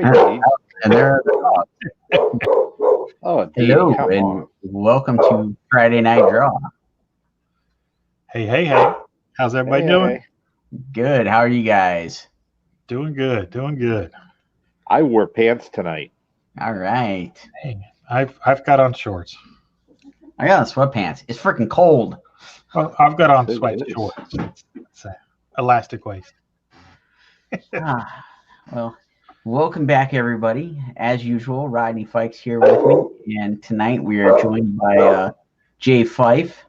right, Dee. And there are the dogs. Oh, Dee, Hello, come and on. welcome to Friday Night Draw. Hey. How's everybody doing? Good. How are you guys? Doing good. I wore pants tonight. All right. Hey, I've got on shorts. I got on sweatpants. It's freaking cold. Well, I've got on It sweat is. shorts. It's elastic waist. Well, welcome back, everybody. As usual, Rodney Fike's here with me, and tonight we are joined by Jay Fife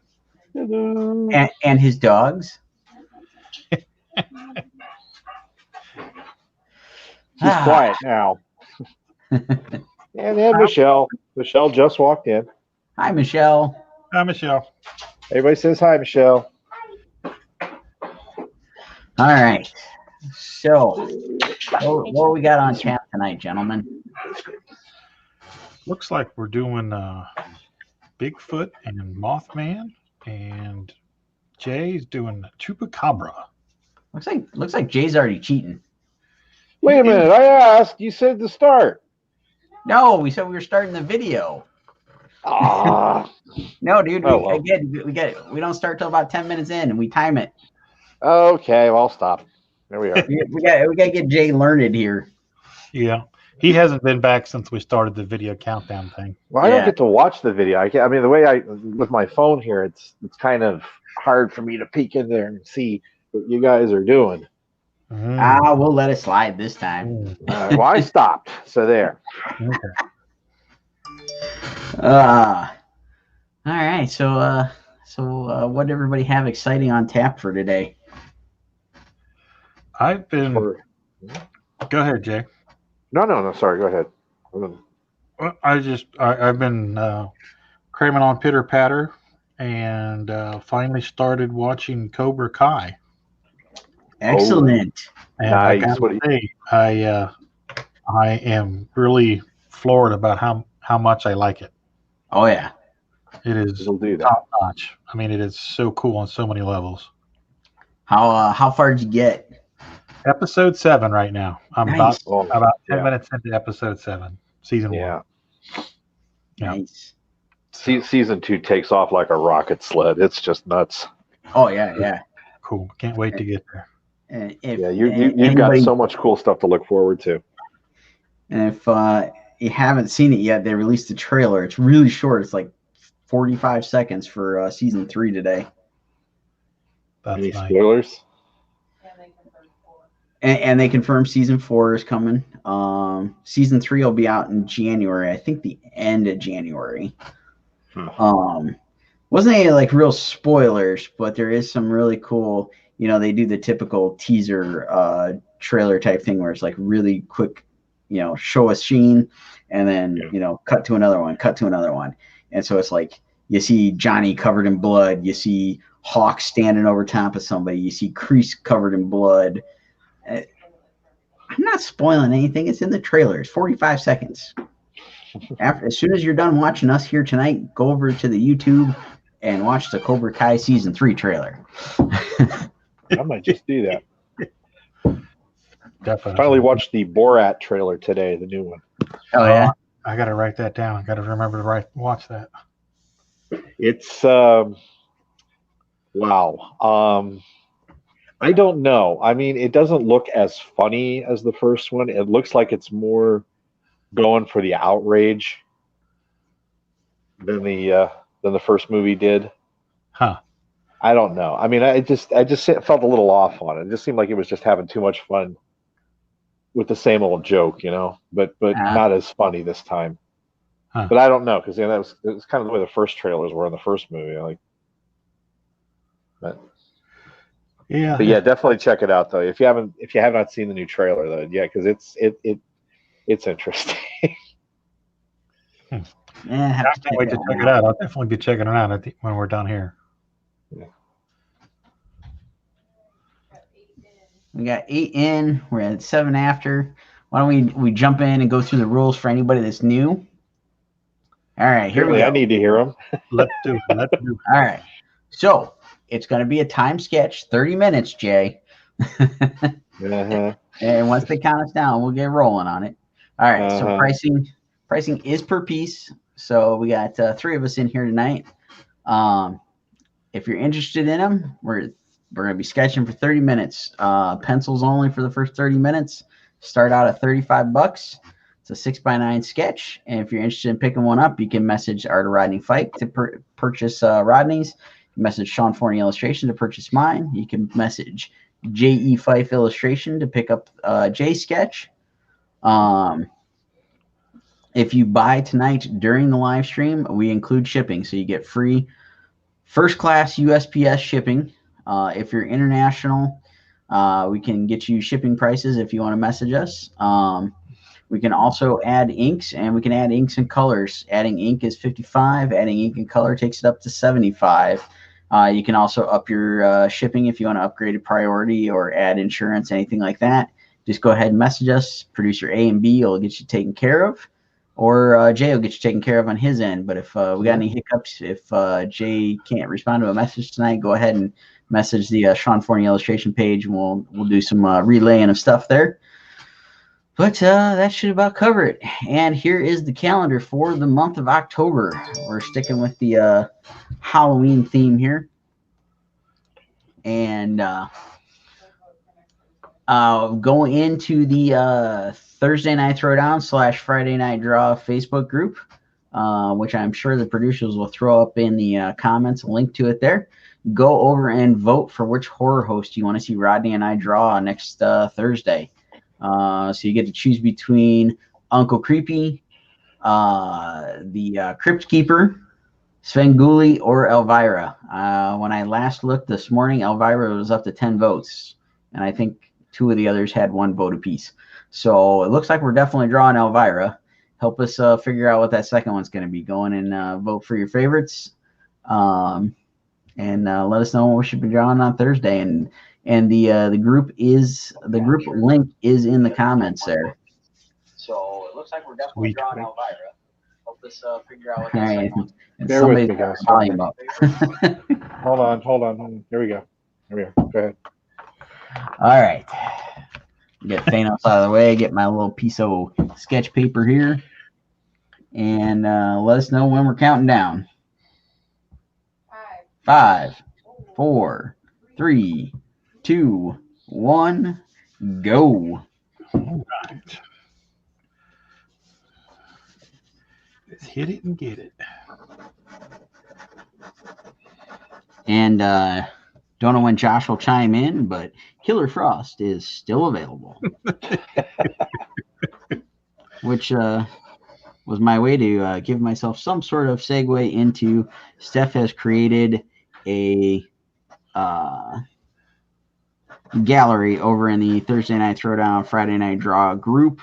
Hello. and his dogs. She's quiet now. And then Michelle. Michelle just walked in. Hi, Michelle. Hi, Michelle. Everybody says hi, Michelle. All right. So, what we got on tap tonight, gentlemen? Looks like we're doing Bigfoot and Mothman, and Jay's doing Chupacabra. Looks like Jay's already cheating. Wait a minute. I asked. You said to start. No, we said we were starting the video. Ah. No, dude. Oh, well. We don't start till about 10 minutes in, and we time it. Okay, well, I'll stop. There we are. we got to get Jay learned here. Yeah, he hasn't been back since we started the video countdown thing. Well, I don't get to watch the video. I mean, the way with my phone here, it's kind of hard for me to peek in there and see what you guys are doing. We'll let it slide this time. Well, I stopped. So there. Okay. All right. So what did everybody have exciting on tap for today? I've been. Go ahead, Jay. No. Sorry. Go ahead. Well, I've been cramming on Pitter Patter, and finally started watching Cobra Kai. Excellent. And nice. I gotta say, I am really floored about how much I like it. Oh yeah, it is top notch. I mean, it is so cool on so many levels. How far did you get? Episode 7 right now. I'm nice. about 10 minutes into episode 7, season 1. Yeah. Nice. Season 2 takes off like a rocket sled. It's just nuts. Oh yeah. Cool. Can't wait to get there. You've got so much cool stuff to look forward to. And if you haven't seen it yet, they released the trailer. It's really short. It's like 45 seconds for season 3 today. That's Any nice. spoilers? And they confirmed season 4 is coming. Season 3 will be out in January. I think the end of January. Wasn't any like real spoilers, but there is some really cool. They do the typical teaser trailer type thing where it's like really quick. Show a scene, and then cut to another one, and so it's like you see Johnny covered in blood, you see Hawk standing over top of somebody, you see Kreese covered in blood. I'm not spoiling anything. It's in the trailer. It's 45 seconds. As soon as you're done watching us here tonight, go over to the YouTube and watch the Cobra Kai season 3 trailer. I might just do that. Definitely. Finally watched the Borat trailer today, the new one. Oh yeah. I got to write that down. I got to remember to watch that. It's wow. I don't know. I mean, it doesn't look as funny as the first one. It looks like it's more going for the outrage than the first movie did. Huh. I don't know. I mean, I just felt a little off on it. It just seemed like it was just having too much fun with the same old joke, but not as funny this time. Huh. But I don't know, because it was kind of the way the first trailers were in the first movie. But yeah, definitely check it out though. If you have not seen the new trailer though, yeah, because it's interesting. Yeah, I can't wait to check it out. I'll definitely be checking it out when we're done here. Yeah. We got 8 in. We're at 7 after. Why don't we jump in and go through the rules for anybody that's new? All right, here we go. I need to hear them. Let's do it. All right. So it's going to be a time sketch, 30 minutes, Jay. Uh-huh. And once they count us down, we'll get rolling on it. All right. So pricing is per piece. So we got 3 of us in here tonight. If you're interested in them, we're going to be sketching for 30 minutes. Pencils only for the first 30 minutes. Start out at $35. It's a 6x9 sketch. And if you're interested in picking one up, you can message Art of Rodney Fike to purchase Rodney's. Message Sean Forney Illustration to purchase mine. You can message J.E. Fife Illustration to pick up Jay's sketch. If you buy tonight during the live stream, we include shipping. So you get free first class USPS shipping. If you're international, we can get you shipping prices if you want to message us. We can also add inks, and we can add inks and colors. Adding ink is $55. Adding ink and color takes it up to $75. You can also up your shipping if you want to upgrade a priority or add insurance, anything like that. Just go ahead and message us. Producer A and B will get you taken care of, or Jay will get you taken care of on his end. But if we got any hiccups, if Jay can't respond to a message tonight, go ahead and message the Sean Forney Illustration page, and we'll do some relaying of stuff there. But that should about cover it. And here is the calendar for the month of October. We're sticking with the Halloween theme here. And going into the Thursday Night Throwdown / Friday Night Draw Facebook group, which I'm sure the producers will throw up in the comments, a link to it there. Go over and vote for which horror host you want to see Rodney and I draw next Thursday. So you get to choose between Uncle Creepy, the Crypt Keeper, Svengoolie, or Elvira. When I last looked this morning, Elvira was up to 10 votes, and I think 2 of the others had 1 vote apiece. So it looks like we're definitely drawing Elvira. Help us figure out what that second one's going to be. Go in and vote for your favorites, and let us know what we should be drawing on Thursday. And the group link is in the comments there. So it looks like we're definitely drawing Elvira. Help us figure out what that second one. Bear with me, guys. Volume up. Hold on. Here we go. Go ahead. All right. Get Thanos out of the way. Get my little piece of sketch paper here. And let us know when we're counting down. 5, 4, 3, 2, 1, go. All right. Let's hit it and get it. And don't know when Josh will chime in, but Killer Frost is still available. Which was my way to give myself some sort of segue into Steph has created a gallery over in the Thursday Night Throwdown, Friday Night Draw group.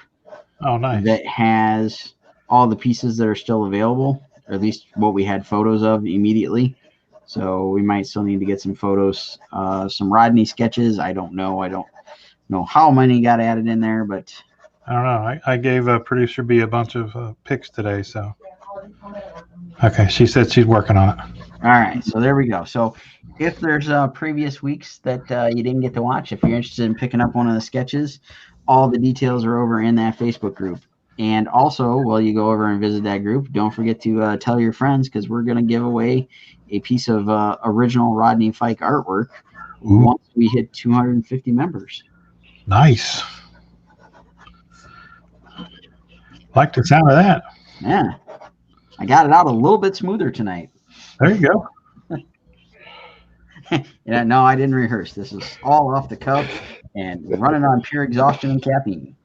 Oh, nice. That has all the pieces that are still available, or at least what we had photos of immediately. So we might still need to get some photos, some Rodney sketches. I don't know how many got added in there, but I don't know. I gave producer B a bunch of pics today, so okay. She said she's working on it. All right, so there we go. So if there's previous weeks that you didn't get to watch, if you're interested in picking up one of the sketches, all the details are over in that Facebook group. And also, while you go over and visit that group, don't forget to tell your friends, because we're going to give away a piece of original Rodney Fike artwork once we hit 250 members. Nice. Like the sound of that. Yeah. I got it out a little bit smoother tonight. There you go. Yeah, no, I didn't rehearse. This is all off the cuff and running on pure exhaustion and caffeine.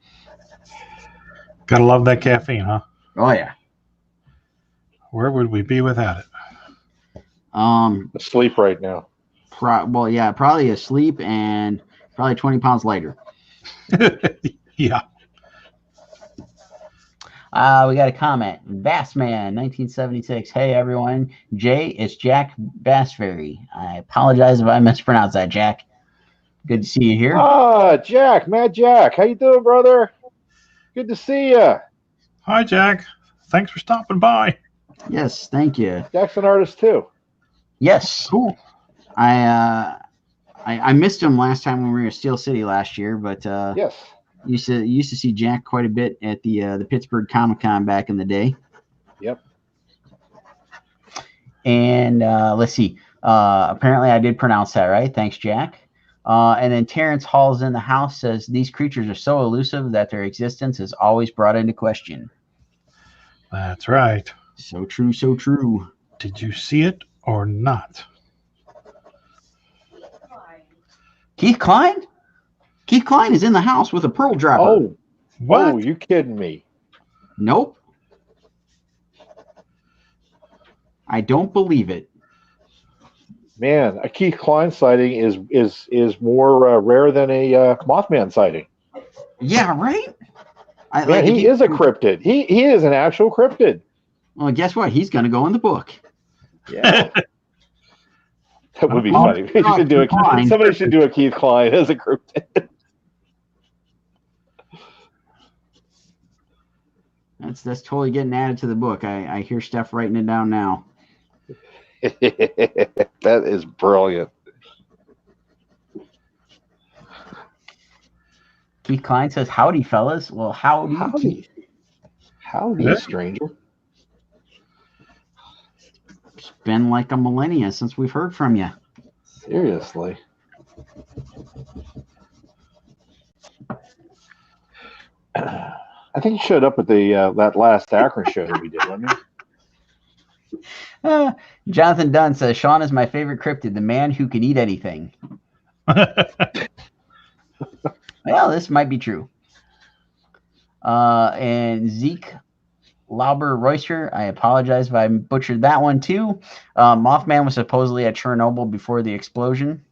Gotta love that caffeine, huh? Oh yeah. Where would we be without it? Asleep right now. Probably asleep and probably 20 pounds lighter. Yeah. We got a comment. Bassman, 1976. Hey, everyone. Jay, it's Jack Bassferry. I apologize if I mispronounced that, Jack. Good to see you here. Jack, Mad Jack. How you doing, brother? Good to see you. Hi, Jack. Thanks for stopping by. Yes, thank you. Jack's an artist, too. Yes. Cool. I missed him last time when we were in Steel City last year, but yes. used to see Jack quite a bit at the Pittsburgh Comic-Con back in the day. Yep. And let's see. Apparently, I did pronounce that right. Thanks, Jack. And then Terrence Hall's in the house says these creatures are so elusive that their existence is always brought into question. That's right. So true, so true. Did you see it or not? Keith Klein? Keith Klein is in the house with a pearl dropper. Oh, What? oh, you kidding me? Nope. I don't believe it. Man, a Keith Klein sighting is more rare than a Mothman sighting. Yeah, right? Man, he is a cryptid. He is an actual cryptid. Well, guess what? He's going to go in the book. Yeah. That would be funny. Somebody should do a Keith Klein as a cryptid. That's totally getting added to the book. I hear Steph writing it down now. That is brilliant. Keith Klein says, "Howdy, fellas." Well, howdy, Howdy, stranger. It's been like a millennia since we've heard from you. Seriously. I think you showed up at the that last Akron show that we did, wasn't you? Jonathan Dunn says, "Sean is my favorite cryptid, the man who can eat anything." Well, this might be true. And Zeke Lauber Royster, I apologize if I butchered that one too. Mothman was supposedly at Chernobyl before the explosion.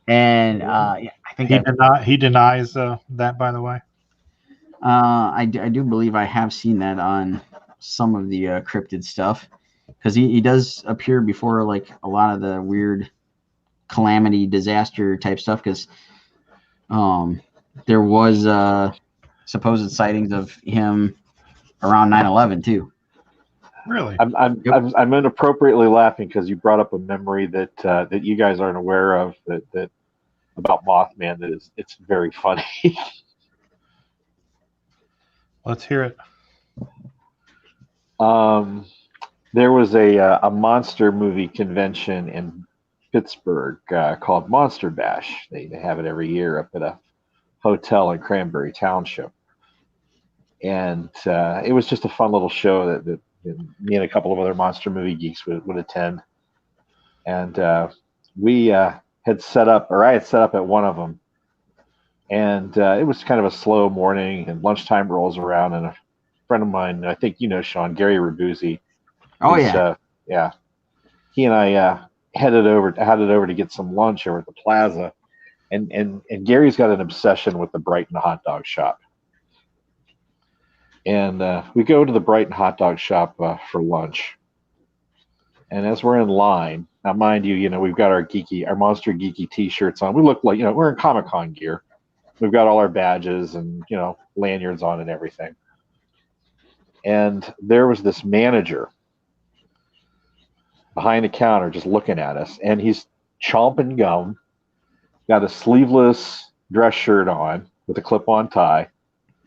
And yeah, I think he denies that, by the way. I do believe I have seen that on some of the cryptid stuff, because he does appear before like a lot of the weird calamity disaster type stuff, because there was supposed sightings of him around 9/11 too. Really? I'm inappropriately laughing because you brought up a memory that that you guys aren't aware of that about Mothman. It's very funny. Let's hear it. There was a monster movie convention in Pittsburgh called Monster Bash. They have it every year up at a hotel in Cranberry Township, and it was just a fun little show that me and a couple of other monster movie geeks would attend. And we had set up, or I had set up at one of them, and it was kind of a slow morning, and lunchtime rolls around, and a friend of mine, I think you know Sean, Gary Rabuzzi. Oh yeah, yeah. He and I headed over to get some lunch over at the plaza, and Gary's got an obsession with the Brighton hot dog shop. And we go to the Brighton hot dog shop for lunch. And as we're in line, now mind you, we've got our monster geeky T-shirts on. We look like, we're in Comic-Con gear. We've got all our badges and, lanyards on and everything. And there was this manager behind the counter just looking at us, and he's chomping gum, got a sleeveless dress shirt on with a clip-on tie.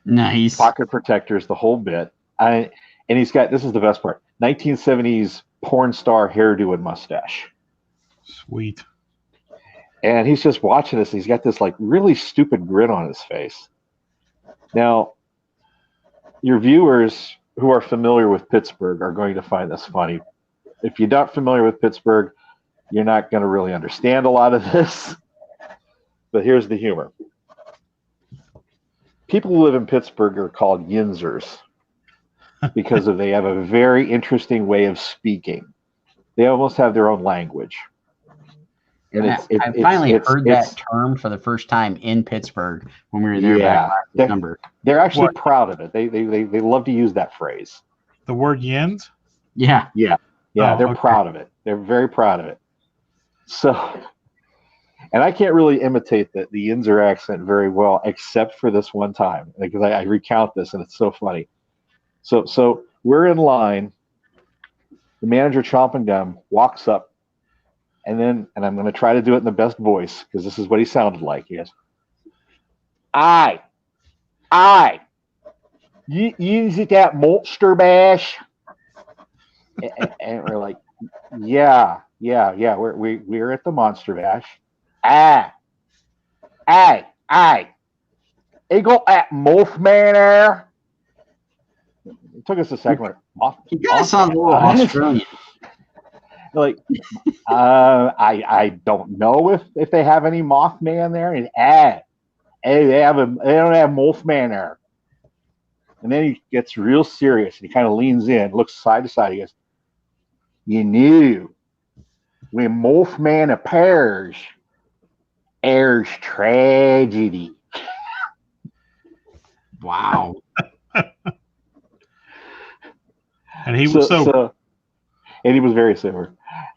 Nice. Pocket protectors, the whole bit. And he's got, this is the best part, 1970s porn star hairdo and mustache. Sweet. And he's just watching us. And he's got this like really stupid grin on his face. Now, your viewers who are familiar with Pittsburgh are going to find this funny. If you're not familiar with Pittsburgh, you're not going to really understand a lot of this. But here's the humor. People who live in Pittsburgh are called Yinzers because they have a very interesting way of speaking. They almost have their own language. And I finally heard that term for the first time in Pittsburgh when we were there back last December. They're actually proud of it. They love to use that phrase. The word yins? Yeah. Yeah. Yeah, they're proud of it. They're very proud of it. So, and I can't really imitate the Yinzer accent very well, except for this one time, because I recount this and it's so funny. So we're in line. The manager, chomping gum, walks up, and I'm going to try to do it in the best voice because this is what he sounded like. He goes, I, you is it that monster bash? And we're like, yeah. We're at the monster bash. Hey, he got that Mothman there. It took us a second. He kind of sounds a little Australian. Like, I don't know if they have any Mothman there. And hey, they don't have Mothman there. And then he gets real serious and he kind of leans in, looks side to side. He goes, you knew when Mothman appears, there's tragedy. Wow. And he was and he was very sober.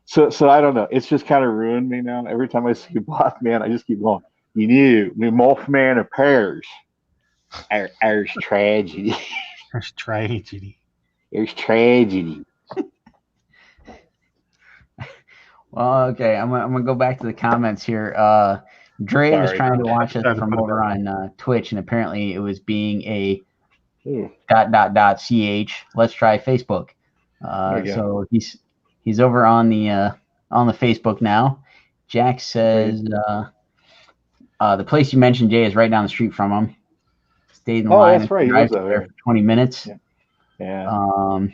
So I don't know. It's just kind of ruined me now. Every time I see Mothman, I just keep going. You knew when Mothman appears, there's tragedy. There's tragedy. There's tragedy. Well, okay. I'm gonna go back to the comments here. Dre was trying to watch us from over on Twitch, and apparently it was being a ... ch. Let's try Facebook. So he's over on the Facebook now. Jack says the place you mentioned, Jay, is right down the street from him. Stayed in line. That's right. He Drive lives over there there for 20 minutes. Yeah.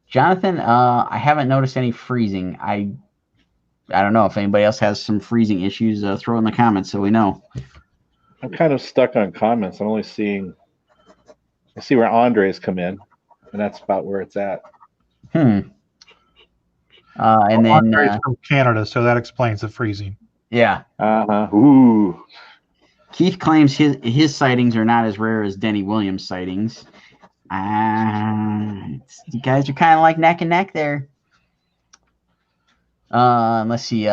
Jonathan, I haven't noticed any freezing. I don't know if anybody else has some freezing issues. Throw in the comments so we know. I'm kind of stuck on comments. I'm only seeing. I see where Andre's come in, and that's about where it's at. And then Andre's from Canada, so that explains the freezing. Yeah. Ooh. Keith claims his sightings are not as rare as Denny Williams' sightings. You guys are kind of like neck and neck there. Let's see.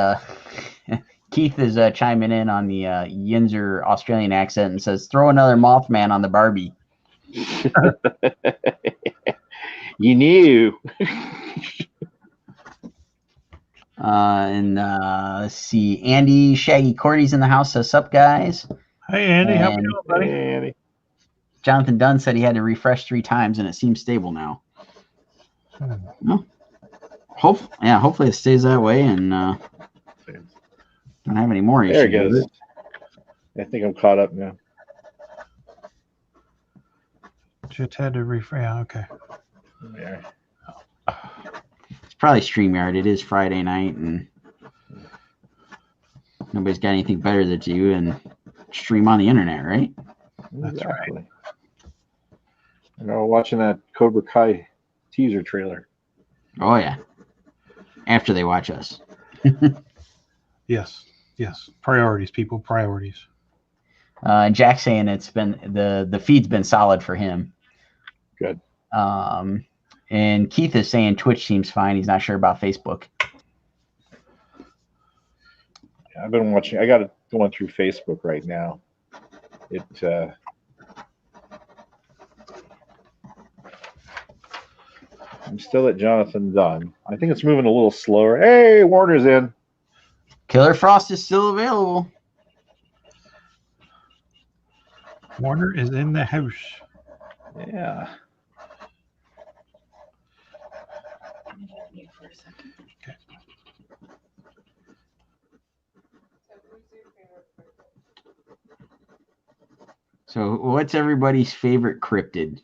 Keith is chiming in on the Yinzer Australian accent and says, "Throw another Mothman on the Barbie." You knew. Let's see. Andy Shaggy Cordy's in the house. Says, "Sup, guys?" Hey, Andy. How are you doing, buddy? Hey, Andy. Jonathan Dunn said he had to refresh 3 times and it seems stable now. Well, hopefully it stays that way and don't have any more issues. There it goes. I think I'm caught up now. Just had to refresh. Yeah, okay. Yeah. It's probably StreamYard. It is Friday night and nobody's got anything better to do and stream on the internet, right? That's Exactly. right. And we're watching that Cobra Kai teaser trailer. Oh yeah. After they watch us. Yes. Priorities, people. Priorities. Jack's saying it's been the feed's been solid for him. Good. And Keith is saying Twitch seems fine. He's not sure about Facebook. I've been watching. I got it going through Facebook right now. I'm still at Jonathan Dunn. I think it's moving a little slower. Hey, Warner's in. Killer Frost is still available. Warner is in the house. Yeah. Okay. So, what's everybody's favorite cryptid?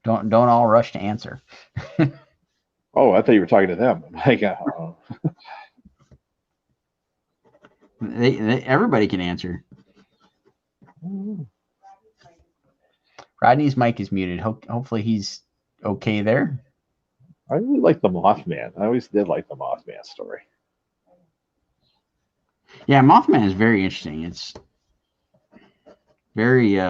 Don't all rush to answer. Oh, I thought you were talking to them. I'm like, Everybody can answer. Rodney's mic is muted. Hopefully he's okay there. I really like the Mothman. I always did like the Mothman story. Yeah, Mothman is very interesting. It's very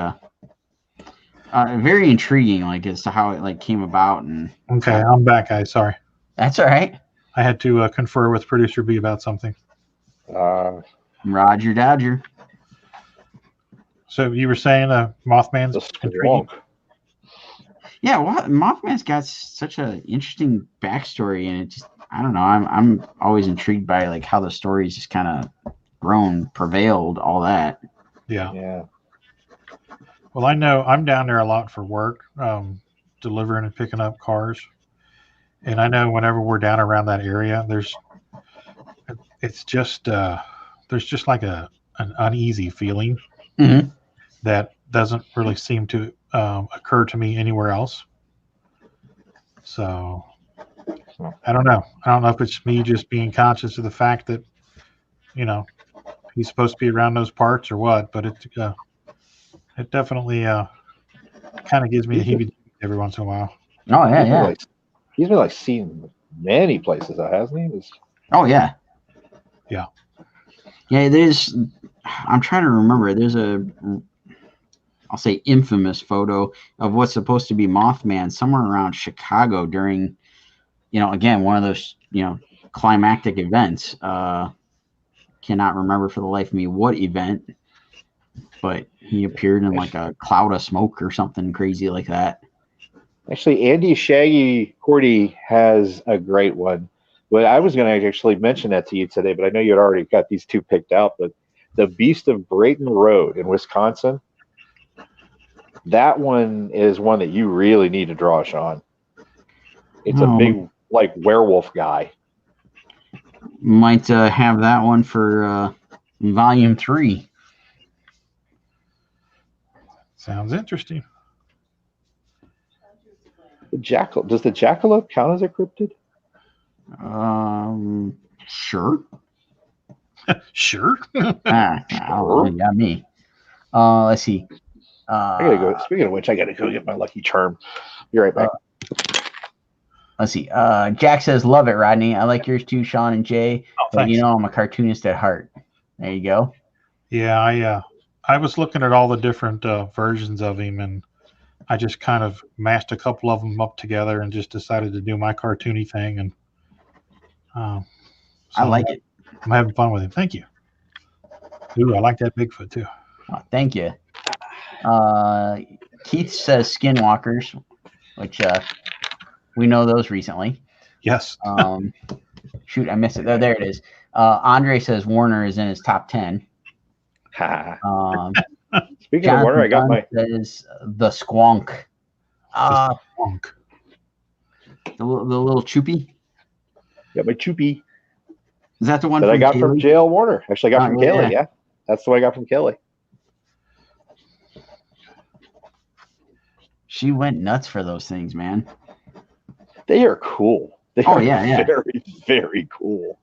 very intriguing, like as to how it came about. And Okay, I'm back, guys. Sorry. That's all right. I had to confer with producer B about something. Roger Dodger. So you were saying Mothman's intriguing? Yeah, Mothman's got such an interesting backstory, and it just I don't know. I'm always intrigued by like how the stories just kind of grown, prevailed, all that. Yeah. Yeah. Well, I know I'm down there a lot for work, delivering and picking up cars. And I know whenever we're down around that area, it's just, there's just like an uneasy feeling Mhm. that doesn't really seem to occur to me anywhere else. So I don't know. I don't know if it's me just being conscious of the fact that, you know, he's supposed to be around those parts or what, but it definitely kind of gives me the heebie every once in a while. Oh yeah, He's been yeah. like he's been like seen many places, though, hasn't he? Oh yeah. Yeah. Yeah, there's. I'm trying to remember. There's I'll say infamous photo of what's supposed to be Mothman somewhere around Chicago during, again, one of those, climactic events. Cannot remember for the life of me what event, but he appeared in like a cloud of smoke or something crazy like that. Actually, Andy Shaggy Cordy has a great one. But I was going to actually mention that to you today, but I know you had already got these two picked out. But the Beast of Brayton Road in Wisconsin, that one is one that you really need to draw, Sean. It's a big, like, werewolf guy. Might have that one for volume 3. Sounds interesting. Does the jackalope count as a cryptid? Sure. Sure. You got me. Let's see. I gotta go. Speaking of which, I gotta go get my lucky charm. Be right back. Let's see. Jack says, "Love it, Rodney. I like yours too, Sean and Jay. Oh, but thanks. I'm a cartoonist at heart." There you go. Yeah, I was looking at all the different versions of him, and I just kind of mashed a couple of them up together and just decided to do my cartoony thing. And so I like it. I'm having fun with him. Thank you. Ooh, I like that Bigfoot too. Oh, thank you. Keith says Skinwalkers, which we know those recently. Yes. Shoot, I missed it. There it is. Andre says Warner is in his top 10. Speaking of Warner, I got my says the Squonk. The Squonk. The little choopy. Got my choopy. Is that the one that I got Kaylee? from JL Warner? Actually, I got from Kaylee. Yeah, that's the one I got from Kaylee. She went nuts for those things, man. They are cool. They are very, very cool.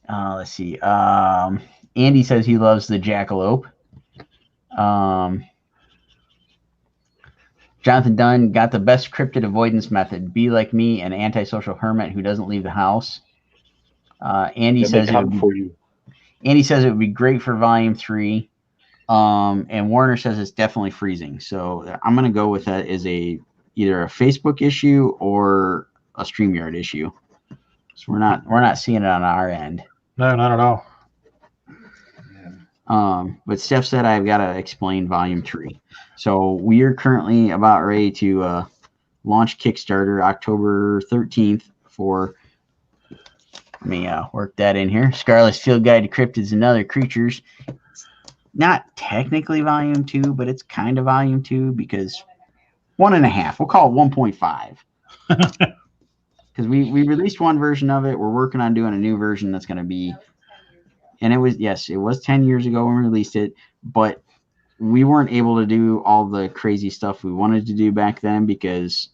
Let's see. Andy says he loves the jackalope. Jonathan Dunn got the best cryptid avoidance method. Be like me, an antisocial hermit who doesn't leave the house. Andy says it would be great for volume 3. And Warner says it's definitely freezing. So I'm going to go with that as either a Facebook issue or a StreamYard issue. So we're not seeing it on our end. No, not at all. But Steph said I've got to explain volume 3. So we are currently about ready to launch Kickstarter October 13th for, let me work that in here, Scarlet's Field Guide to Cryptids and Other Creatures. Not technically volume 2, but it's kind of volume 2 because 1.5. We'll call it 1.5. Because we released one version of it. We're working on doing a new version that's going to be, and it was 10 years ago when we released it, but we weren't able to do all the crazy stuff we wanted to do back then because,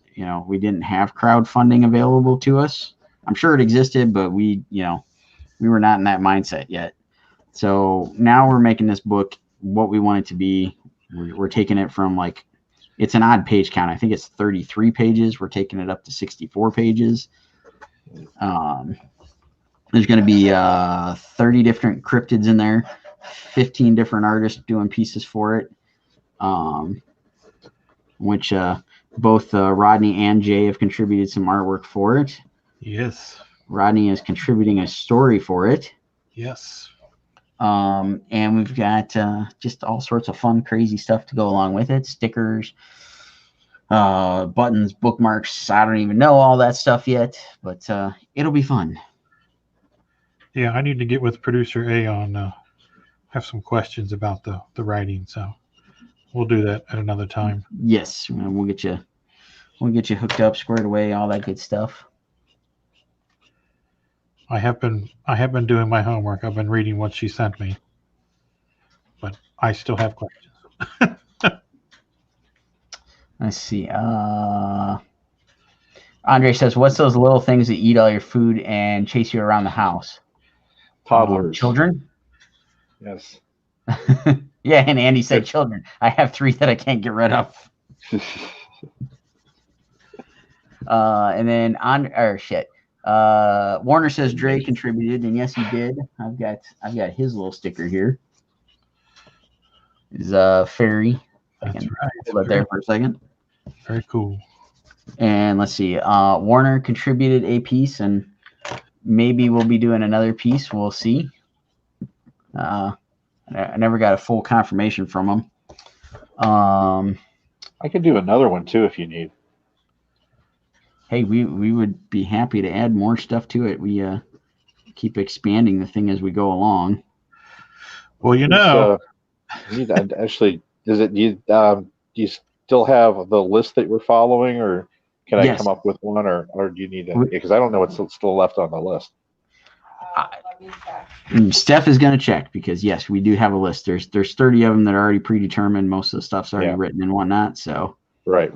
we didn't have crowdfunding available to us. I'm sure it existed, but we were not in that mindset yet. So now we're making this book what we want it to be. We're taking it from it's an odd page count. I think it's 33 pages. We're taking it up to 64 pages. There's going to be 30 different cryptids in there, 15 different artists doing pieces for it, which both Rodney and Jay have contributed some artwork for it. Yes. Rodney is contributing a story for it. Yes. And we've got just all sorts of fun, crazy stuff to go along with it. Stickers, buttons, bookmarks. I don't even know all that stuff yet, but it'll be fun. Yeah, I need to get with producer A on have some questions about the writing, so we'll do that at another time. Yes, we'll get you hooked up, squared away, all that good stuff. I have been doing my homework. I've been reading what she sent me, but I still have questions. Let's see. Andre says, "What's those little things that eat all your food and chase you around the house?" Toddlers. Children. Yes. Yeah, and Andy said children. I have 3 that I can't get rid of. And then Warner says Dre contributed, and yes, he did. I've got his little sticker here. Is Fairy. That's right. Hold that there for a second. Very cool. And let's see. Warner contributed a piece, and maybe we'll be doing another piece. We'll see. I never got a full confirmation from him. I could do another one too if you need. Hey, we would be happy to add more stuff to it. We keep expanding the thing as we go along. Well, you know, you need to actually. Is it you? Do you still have the list that we're following, or can I come up with one, or do you need to? Because I don't know what's still left on the list. Steph is going to check because yes, we do have a list. There's 30 of them that are already predetermined. Most of the stuff's already written and whatnot. So right.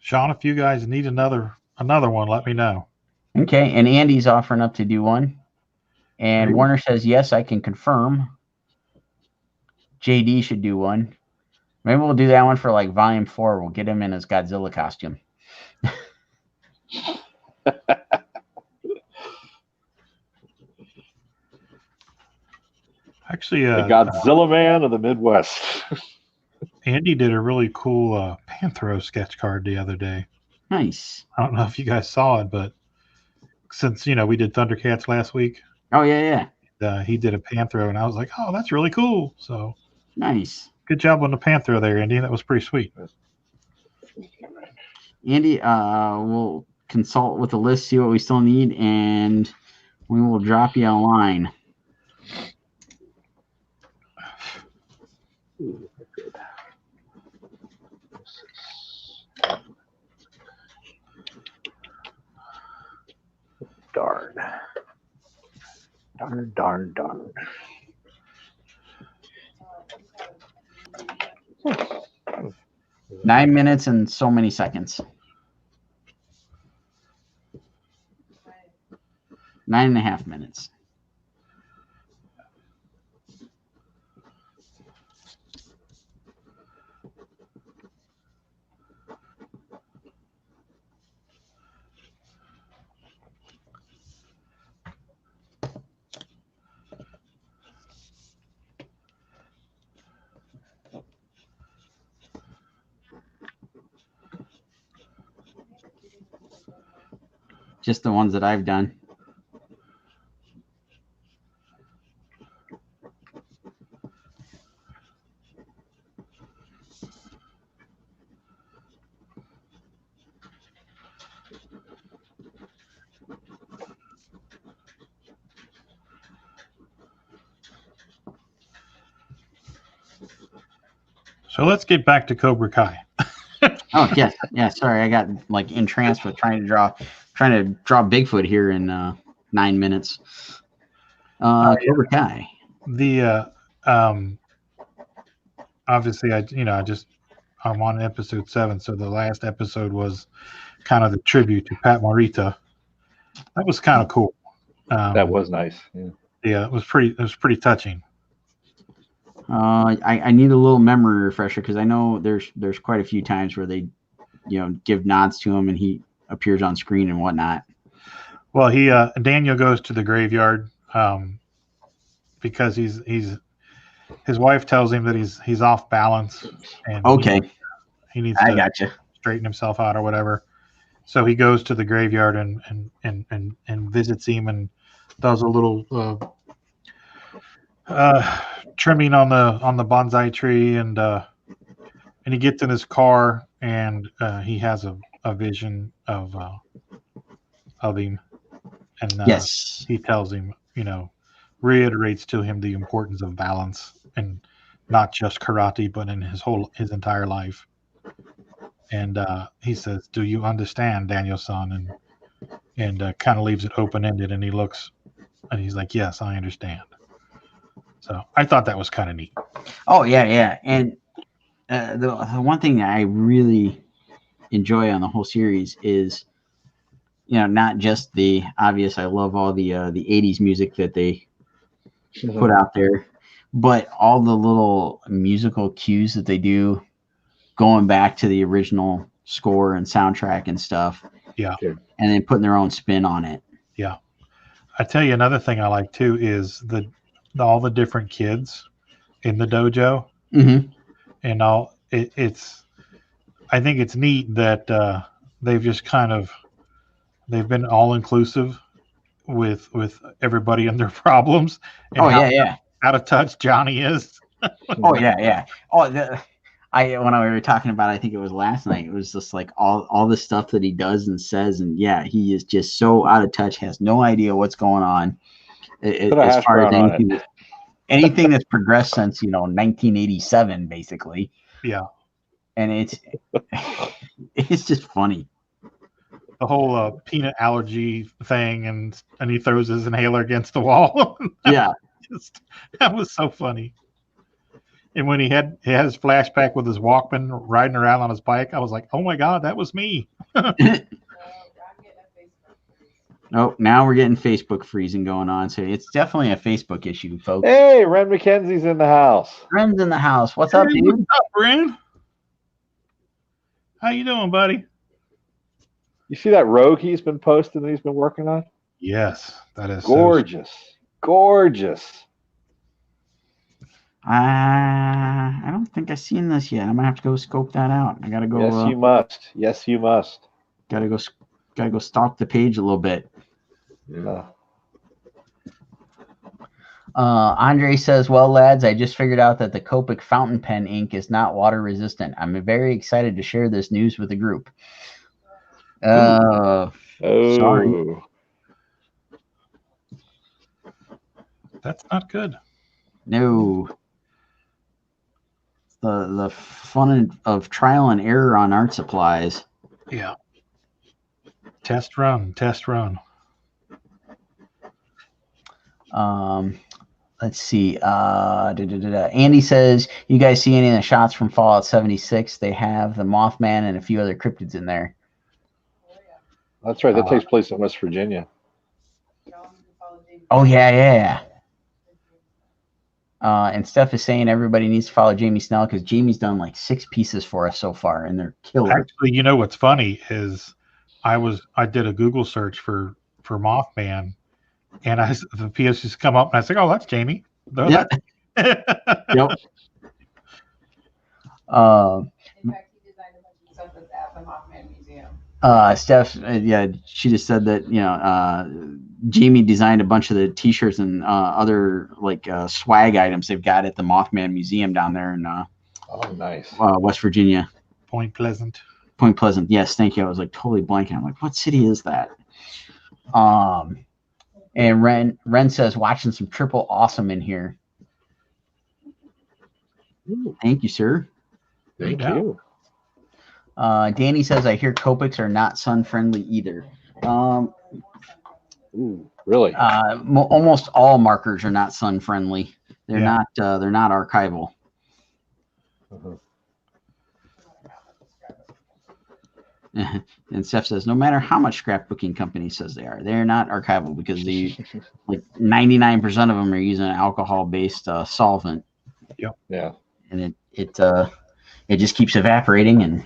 Sean, if you guys need another one, let me know. Okay, and Andy's offering up to do one, and Warner says yes, I can confirm. JD should do one. Maybe we'll do that one for like Volume 4. We'll get him in his Godzilla costume. Actually, the Godzilla man of the Midwest. Andy did a really cool Panthro sketch card the other day. Nice. I don't know if you guys saw it, but since we did Thundercats last week. Oh yeah. He did a Panthro, and I was like, oh, that's really cool. So nice. Good job on the Panthro there, Andy. That was pretty sweet. Andy, we'll consult with the list, see what we still need, and we will drop you a line. Darn. 9 minutes and so many seconds. 9.5 minutes. Just the ones that I've done. So let's get back to Cobra Kai. Oh yes, yeah. Sorry, I got like entranced with trying to draw Bigfoot here in 9 minutes. Cobra Kai. The obviously I'm on episode 7, so the last episode was kind of the tribute to Pat Morita. That was kind of cool. That was nice. Yeah, it was pretty touching. I need a little memory refresher because I know there's quite a few times where they, give nods to him and he appears on screen and whatnot. Well, Daniel goes to the graveyard because his wife tells him that he's off balance and he needs to straighten himself out or whatever. So he goes to the graveyard and visits him and does a little trimming on the bonsai tree, and he gets in his car, and he has a vision of him, and Yes. he tells him, reiterates to him the importance of balance, and not just karate, but in his entire life. And he says, "Do you understand, Daniel-san?" And kind of leaves it open ended, and he looks, and he's like, "Yes, I understand." So I thought that was kind of neat. Oh yeah, yeah. And the one thing that I really enjoy on the whole series is, not just the obvious. I love all the '80s music that they put out there, but all the little musical cues that they do, going back to the original score and soundtrack and stuff. Yeah. And then putting their own spin on it. Yeah. I tell you, another thing I like too is all the different kids in the dojo, and all. I think it's neat that they've just they've been all inclusive with everybody and their problems. And out of touch Johnny is. Oh yeah. Oh, when we were talking about, I think it was last night, it was just like all the stuff that he does and says, and he is just so out of touch, has no idea what's going on. As far as anything that's progressed since 1987, basically. Yeah. And it's just funny. The whole peanut allergy thing, and he throws his inhaler against the wall. Yeah. That was so funny. And when he had his flashback with his Walkman riding around on his bike, I was like, "Oh my God, that was me." Oh, now we're getting Facebook freezing going on. So it's definitely a Facebook issue, folks. Hey, Ren McKenzie's in the house. Ren's in the house. What's up, dude? What's up, Ren? How you doing, buddy? You see that rogue he's been posting that he's been working on? Yes, that is gorgeous. Gorgeous. I don't think I've seen this yet. I'm gonna have to go scope that out. I gotta go. Yes, you must. Yes, you must. Gotta go stalk the page a little bit. Yeah. Andre says, "Well, lads, I just figured out that the Copic fountain pen ink is not water resistant. I'm very excited to share this news with the group." Sorry. That's not good. No. The fun of trial and error on art supplies. Yeah. Test run. Let's see. Andy says, "You guys see any of the shots from Fallout 76? They have the Mothman and a few other cryptids in there." That's right. That takes place in West Virginia. Oh yeah. And Steph is saying everybody needs to follow Jamie Snell because Jamie's done like 6 pieces for us so far, and they're killer. Actually, what's funny is I did a Google search for Mothman, and the PS just come up, and I said, "Oh, that's Jamie." Yep. Yep. In fact, he designed a bunch of stuff that's at the Mothman Museum. Steph, she just said that Jamie designed a bunch of the T-shirts and other swag items they've got at the Mothman Museum down there in nice. West Virginia. Point Pleasant. Yes, thank you. I was like totally blanking. I'm like, what city is that? And Ren says, watching some triple awesome in here. Ooh. Thank you, sir. Thank you. Danny says, I hear Copics are not sun friendly either. Ooh, really? Almost all markers are not sun friendly. They're not archival. Uh-huh. And Steph says, no matter how much scrapbooking company says they are not archival because 99% of them are using an alcohol-based solvent. Yep. Yeah. And it just keeps evaporating and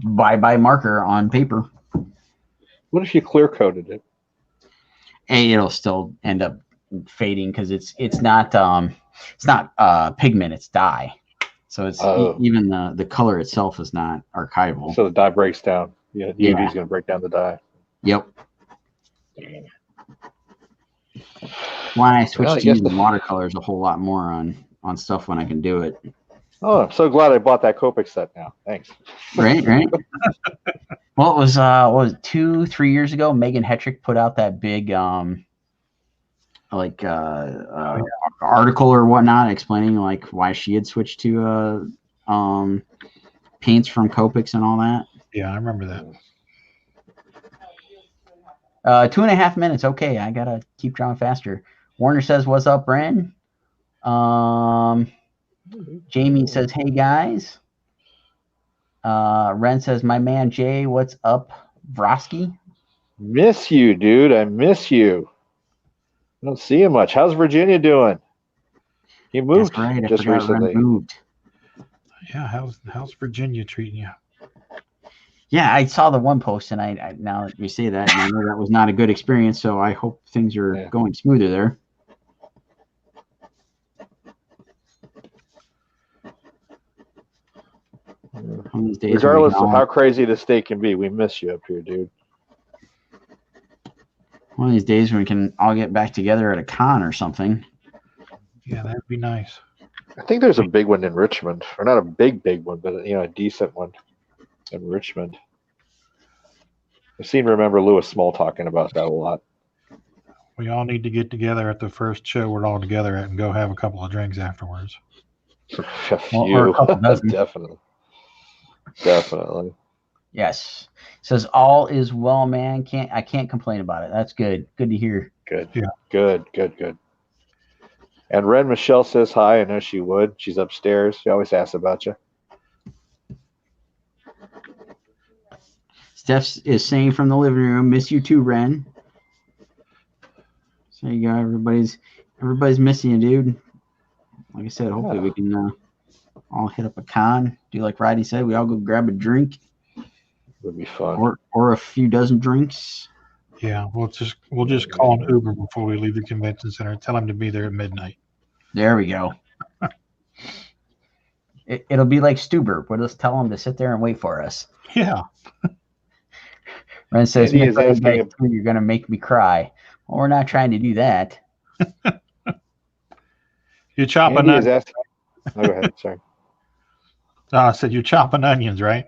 bye marker on paper. What if you clear coated it? And it'll still end up fading because it's not pigment, it's dye. So it's even the color itself is not archival. So the dye breaks down. Yeah, the UV is going to break down the dye. Yep. Why I Well, switched I to guess using watercolors a whole lot more on stuff when I can do it. Oh, I'm so glad I bought that Copic set now. Thanks. Right. Well, it was 2-3 years ago. Megan Hetrick put out that big article or whatnot explaining like why she had switched to paints from Copics and all that. Yeah, I remember that. 2.5 minutes. Okay, I gotta keep drawing faster. Warner says, "What's up, Bren?" Jamie says, "Hey guys." Ren says, "My man Jay, what's up, Vrosky?" Miss you, dude. I miss you. I don't see you much. How's Virginia doing? He moved That's right. I just forgot recently. Ren moved. Yeah, how's Virginia treating you? Yeah, I saw the one post, and I now that you say that, and I know that was not a good experience. So I hope things are going smoother there. One of these days Regardless of how crazy the state can be, we miss you up here, dude. One of these days when we can all get back together at a con or something. Yeah, that'd be nice. I think there's a big one in Richmond, or not a big one, but a decent one in Richmond. I seem to remember Lewis Small talking about that a lot. We all need to get together at the first show we're all together at and go have a couple of drinks afterwards. A few. Or a couple dozen. Definitely. Yes. Says all is well, man. I can't complain about it. That's good. Good to hear. Good. Yeah. Good. And Ren Michelle says hi. I know she would. She's upstairs. She always asks about you. Steph is saying from the living room, "Miss you too, Ren." So you go. Everybody's missing you, dude. Like I said, hopefully we can all hit up a con. Do like Rodney said, we all go grab a drink. Would be fun. Or a few dozen drinks. Yeah, we'll just call an Uber before we leave the convention center. Tell him to be there at midnight. There we go. It'll be like Stuber. We'll just tell him to sit there and wait for us. Yeah. Ren says, Andy is asking "You're going to make me cry." Well, we're not trying to do that. You're chopping Andy is onions. asking. Oh, go ahead. Sorry. I said you're chopping onions, right?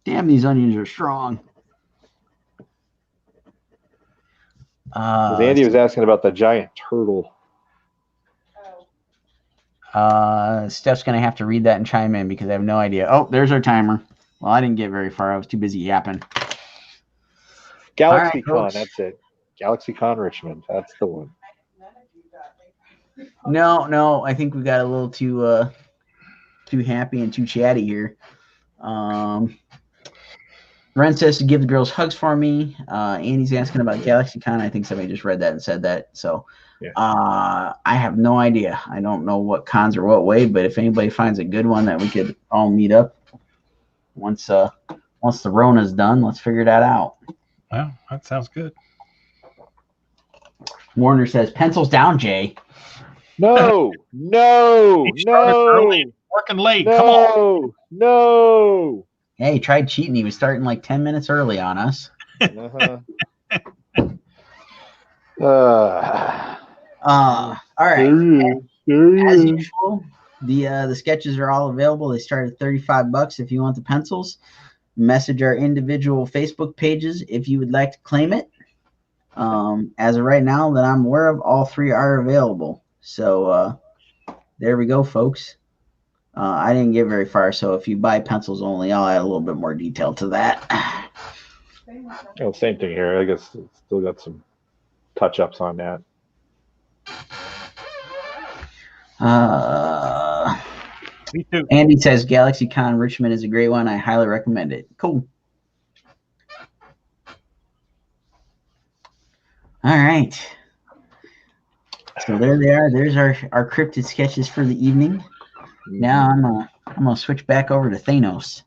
Damn, these onions are strong. Andy was asking about the giant turtle. Steph's going to have to read that and chime in because I have no idea. Oh, there's our timer. Well, I didn't get very far. I was too busy yapping. GalaxyCon, that's it. GalaxyCon Richmond. That's the one. No, I think we got a little too happy and too chatty here. Ren says to give the girls hugs for me. Andy's asking about GalaxyCon. I think somebody just read that and said that. So I have no idea. I don't know what cons are what way, but if anybody finds a good one that we could all meet up once the Rona's done, let's figure that out. Well, that sounds good. Warner says, "Pencils down, Jay." No. Working late. Come on. No. Hey, he tried cheating. He was starting like 10 minutes early on us. Uh-huh. All right. As usual, the sketches are all available. They start at $35 if you want the pencils. Message our individual Facebook pages if you would like to claim it. As of right now that I'm aware of, all three are available. So there we go, folks. I didn't get very far, so if you buy pencils only, I'll add a little bit more detail to that. Same thing here. I guess it's still got some touch-ups on that. Me too. Andy says GalaxyCon Richmond is a great one. I highly recommend it. Cool. All right. So there they are. There's our cryptid sketches for the evening. Now I'm gonna switch back over to Thanos.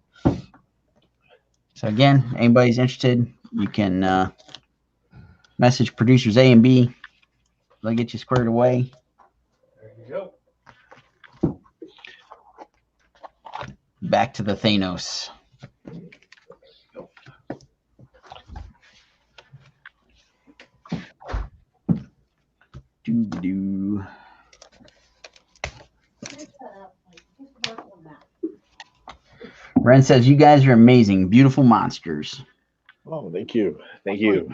So again, anybody's interested, you can message producers A and B. They'll get you squared away. There you go. Back to the Thanos. Ren says, you guys are amazing. Beautiful monsters. Oh, thank you. Thank you.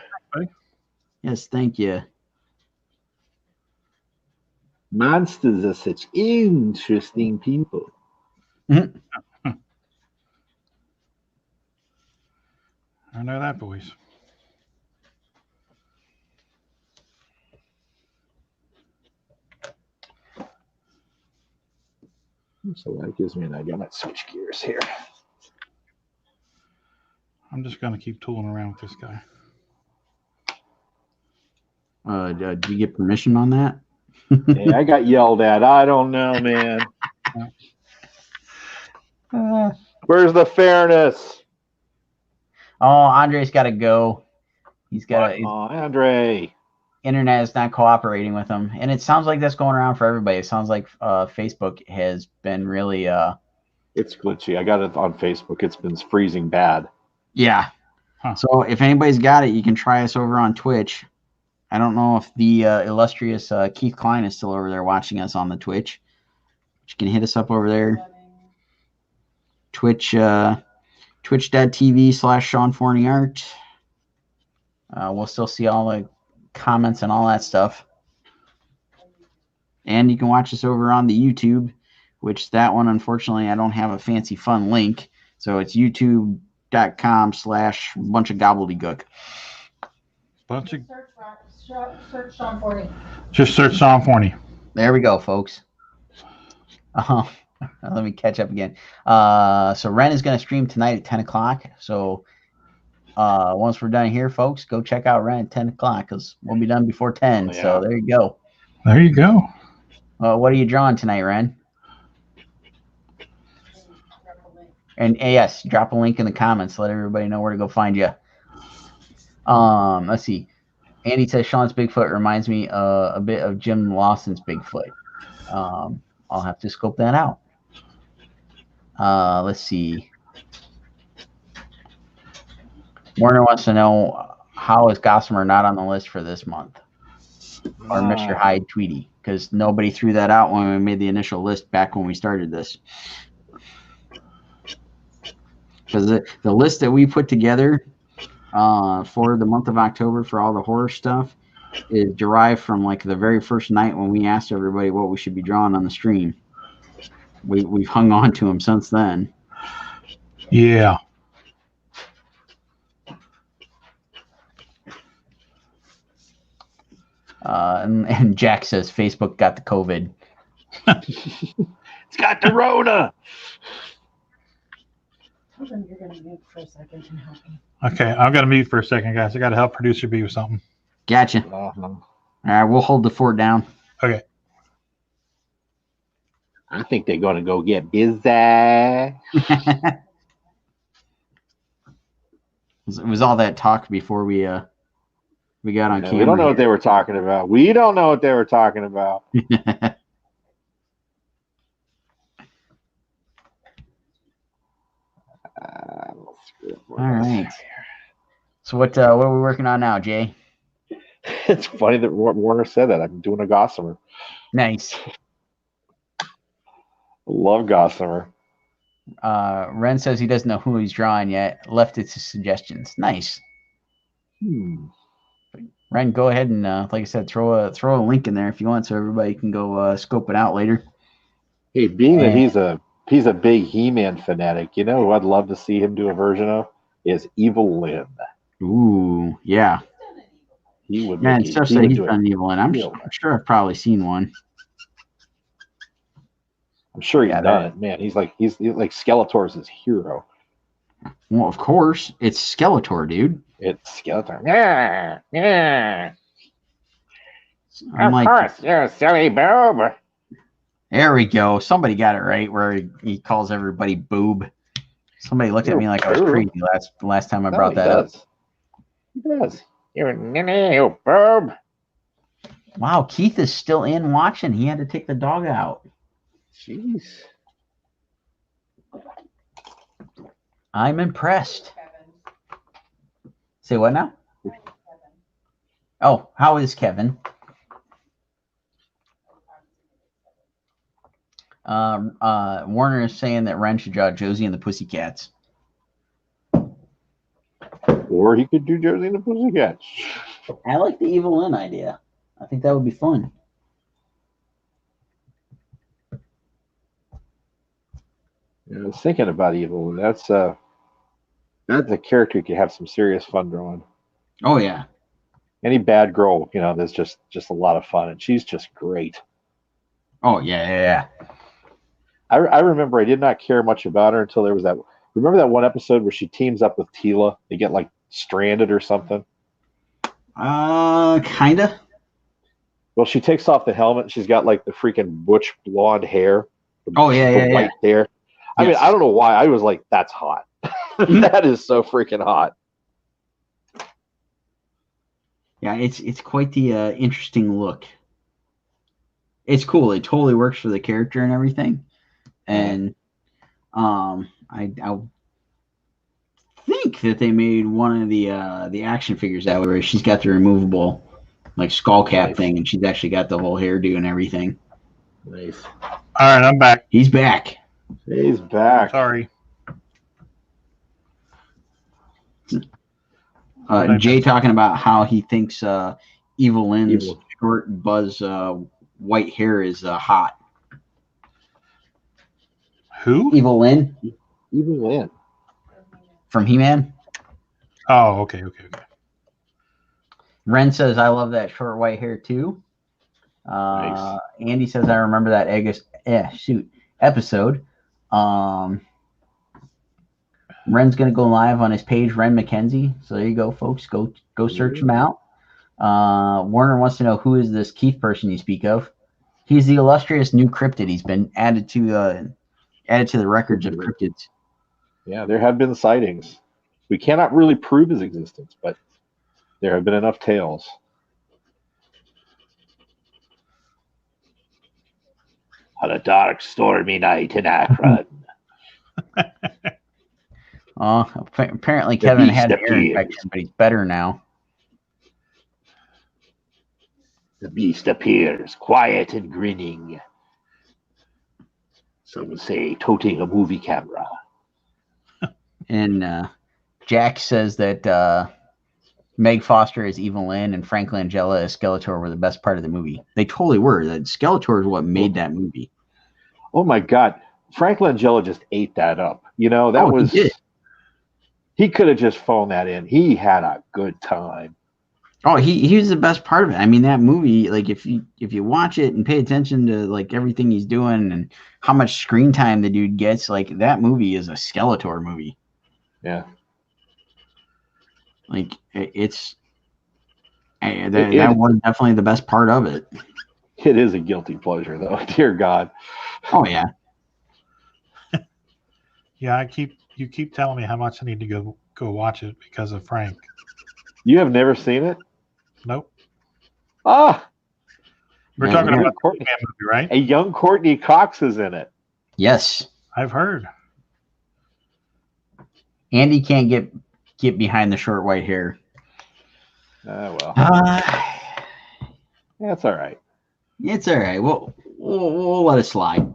Yes, thank you. Monsters are such interesting people. I know that, boys. So that gives me an idea. I might switch gears here. I'm just going to keep tooling around with this guy. Did you get permission on that? Hey, I got yelled at. I don't know, man. Where's the fairness? Oh, Andre's got to go. He's got to. Oh, Andre. Internet is not cooperating with him, and it sounds like that's going around for everybody. It sounds like Facebook has been really. It's glitchy. I got it on Facebook. It's been freezing bad. Yeah. Huh. So if anybody's got it, you can try us over on Twitch. I don't know if the illustrious Keith Klein is still over there watching us on the Twitch. You can hit us up over there. Twitch, twitch.tv/Sean Forney Art. We'll still see all the comments and all that stuff. And you can watch us over on the YouTube, which that one, unfortunately, I don't have a fancy fun link. So it's youtube.com/bunch of gobbledygook. Bunch of... Search Sean Forney. Just search Sean Forney. There we go, folks. Let me catch up again. So Ren is going to stream tonight at 10 o'clock. So once we're done here, folks, go check out Ren at 10 o'clock because we'll be done before 10. Oh, yeah. So there you go. There you go. What are you drawing tonight, Ren? And yes, drop a link in the comments. Let everybody know where to go find you. Let's see. Andy says Sean's Bigfoot reminds me a bit of Jim Lawson's Bigfoot. I'll have to scope that out. Let's see. Warner wants to know, how is Gossamer not on the list for this month? Or Mr. Hyde Tweety? Because nobody threw that out when we made the initial list back when we started this. Because the list that we put together for the month of October for all the horror stuff is derived from like the very first night when we asked everybody what we should be drawing on the stream. We've hung on to them since then. Yeah. And Jack says Facebook got the COVID. It's got the Rona. Tell them you're going to mute for a second and help me. Okay, I've got to mute for a second, guys. I got to help producer B with something. Gotcha. All right, we'll hold the fort down. Okay. I think they're going to go get busy. It was all that talk before we got on camera. We don't know what they were talking about. We don't know what they were talking about. All right. So what are we working on now, Jay? It's funny that Warner said that. I'm doing a Gossamer. Nice. Love Gossamer. Ren says he doesn't know who he's drawing yet. Left it to suggestions. Nice. Ren, go ahead and like I said, throw a link in there if you want, so everybody can go scope it out later. Hey, being that he's a big He-Man fanatic, you know who I'd love to see him do a version of is Evil Lynn. Ooh, yeah. He would. Man, stuff said he's done Evil Lynn. I'm sure I've probably seen one. I'm sure he's done it. Man, he's like Skeletor's his hero. Well, of course, it's Skeletor, dude. It's Skeletor. Yeah. I'm of course, you're a silly boob. There we go. Somebody got it right where he calls everybody boob. Somebody looked at me like I was crazy last time I brought that up. He does. You're a ninny, you boob. Wow, Keith is still in watching. He had to take the dog out. Jeez. I'm impressed. Say what now? Oh, how is Kevin? Warner is saying that Ren should draw Josie and the Pussycats. Or he could do Josie and the Pussycats. I like the Evil Lynn idea. I think that would be fun. Yeah, I was thinking about Evil Lynn. That's a character you could have some serious fun drawing. Oh yeah. Any bad girl, there's just a lot of fun, and she's just great. Oh yeah. I remember I did not care much about her until there was that. Remember that one episode where she teams up with Tila? They get like stranded or something. Kinda. Well, she takes off the helmet. And she's got like the freaking butch blonde hair. Oh yeah, the white hair. I mean, I don't know why. I was like, that's hot. That is so freaking hot. Yeah, it's quite the interesting look. It's cool. It totally works for the character and everything. And I think that they made one of the action figures that way where she's got the removable like skull cap thing, and she's actually got the whole hairdo and everything. Nice. All right, I'm back. He's back. He's back. Sorry. Jay talking about how he thinks Evil Lynn's short buzz white hair is hot. Who? Evil Lynn Evil Lynn. from He-Man. Oh, okay. Ren says, I love that short white hair too. Nice. Andy says, I remember that episode. Ren's going to go live on his page, Ren McKenzie. So there you go, folks. Go search him out. Warner wants to know, who is this Keith person you speak of? He's the illustrious new cryptid. He's been added to the records of cryptids. Yeah, there have been sightings. We cannot really prove his existence, but there have been enough tales. On a dark, stormy night in Akron. Apparently Kevin had an ear infection, but he's better now. The beast appears, quiet and grinning. Some would say toting a movie camera. And Jack says that Meg Foster as Evil Lynn and Frank Langella as Skeletor were the best part of the movie. They totally were. That Skeletor is what made that movie. Oh my God. Frank Langella just ate that up. That was... He could have just phoned that in. He had a good time. Oh, he was the best part of it. I mean, that movie, like if you watch it and pay attention to like everything he's doing and how much screen time the dude gets, like that movie is a Skeletor movie. Yeah. Like that was definitely the best part of it. It is a guilty pleasure, though. Dear God. Oh yeah. Yeah, you keep telling me how much I need to go watch it because of Frank. You have never seen it? Nope. Ah. We're talking about the Mothman movie, right? A young Courtney Cox is in it. Yes. I've heard. Andy can't get behind the short white hair. Well. That's all right. It's all right. We'll let it slide.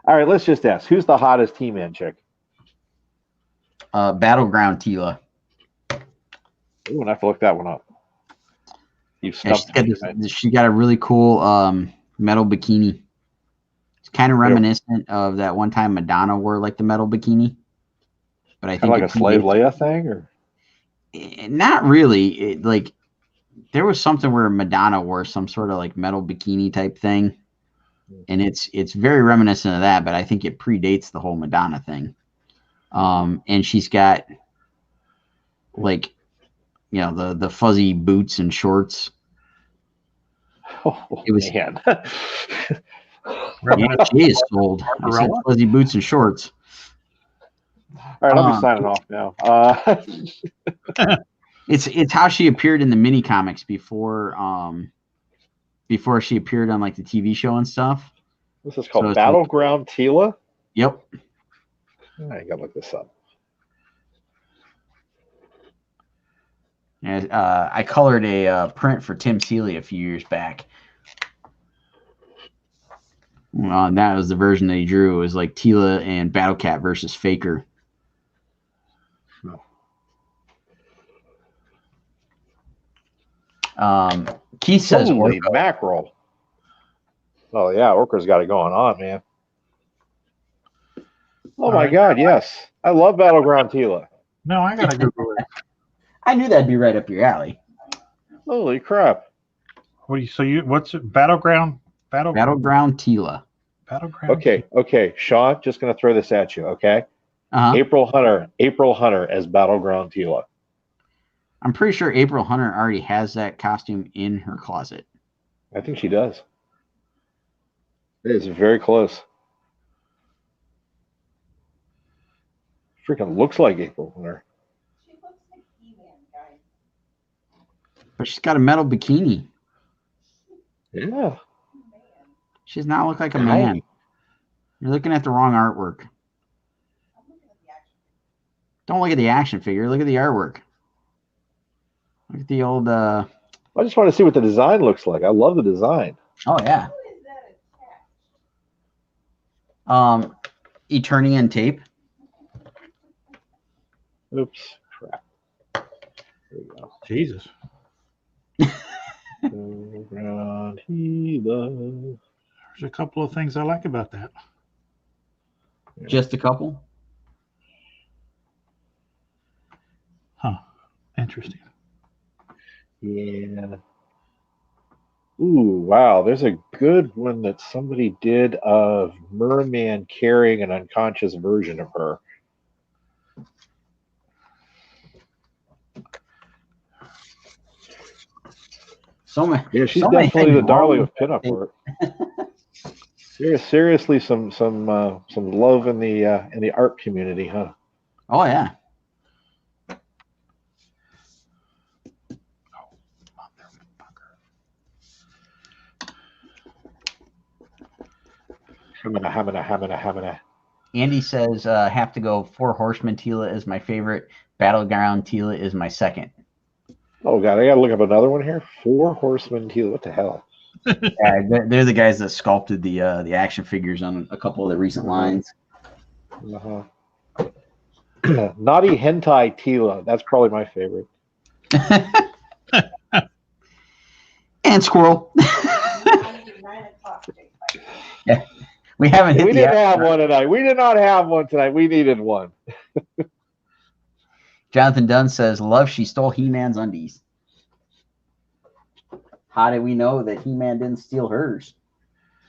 All right, let's just ask. Who's the hottest He-Man chick? Battleground Tila. Ooh, I have to look that one up. You've stumped me. She got a really cool metal bikini. It's kind of reminiscent of that one time Madonna wore like the metal bikini. But I think like a Slave Leia thing, or not really. Like there was something where Madonna wore some sort of like metal bikini type thing. And it's very reminiscent of that, but I think it predates the whole Madonna thing. And she's got like, the fuzzy boots and shorts. Oh, it was man. She is sold. I said fuzzy boots and shorts. All right, I'll be signing off now. It's how she appeared in the mini comics before she appeared on like the TV show and stuff. This is called Battleground Tila? Yep. I gotta look this up. And I colored a print for Tim Seeley a few years back. That was the version that he drew. It was like Tila and Battle Cat versus Faker. Keith says Holy Orca. mackerel. Oh, yeah, Orca's got it going on, man. Oh, my God, yes. I love Battleground Tila. No, I gotta Google it. I knew that'd be right up your alley. Holy crap. What's it? Battleground Tila. Battleground. Okay. Sean, just going to throw this at you, okay? April Hunter as Battleground Tila. I'm pretty sure April Hunter already has that costume in her closet. I think she does. It is very close. Freaking looks like April Hunter. She looks like He-Man, guys. But she's got a metal bikini. Yeah. She does not look like a man. You're looking at the wrong artwork. I'm looking at the action. Don't look at the action figure. Look at the artwork. Look at the old. I just want to see what the design looks like. I love the design. Oh yeah. Who is that attached? Eternian tape. Oops. Crap. There we go. Jesus. Battleground Tila. There's a couple of things I like about that. Just a couple. Huh. Interesting. Yeah. Ooh, wow. There's a good one that somebody did of Merman carrying an unconscious version of her. Yeah, she's definitely the darling of pinup art. There's seriously some love in the art community, huh? Oh yeah. Hamina. Andy says, have to go 4 Horsemen Tila is my favorite. Battleground Tila is my second. Oh, God, I got to look up another one here. 4 Horsemen Tila. What the hell? Yeah, they're the guys that sculpted the action figures on a couple of the recent lines. Uh-huh. Naughty Hentai Tila. That's probably my favorite. And Squirrel. 9 o'clock. Yeah. We haven't hit We didn't have one tonight. We did not have one tonight. We needed one. Jonathan Dunn says, love she stole He-Man's undies. How do we know that He-Man didn't steal hers?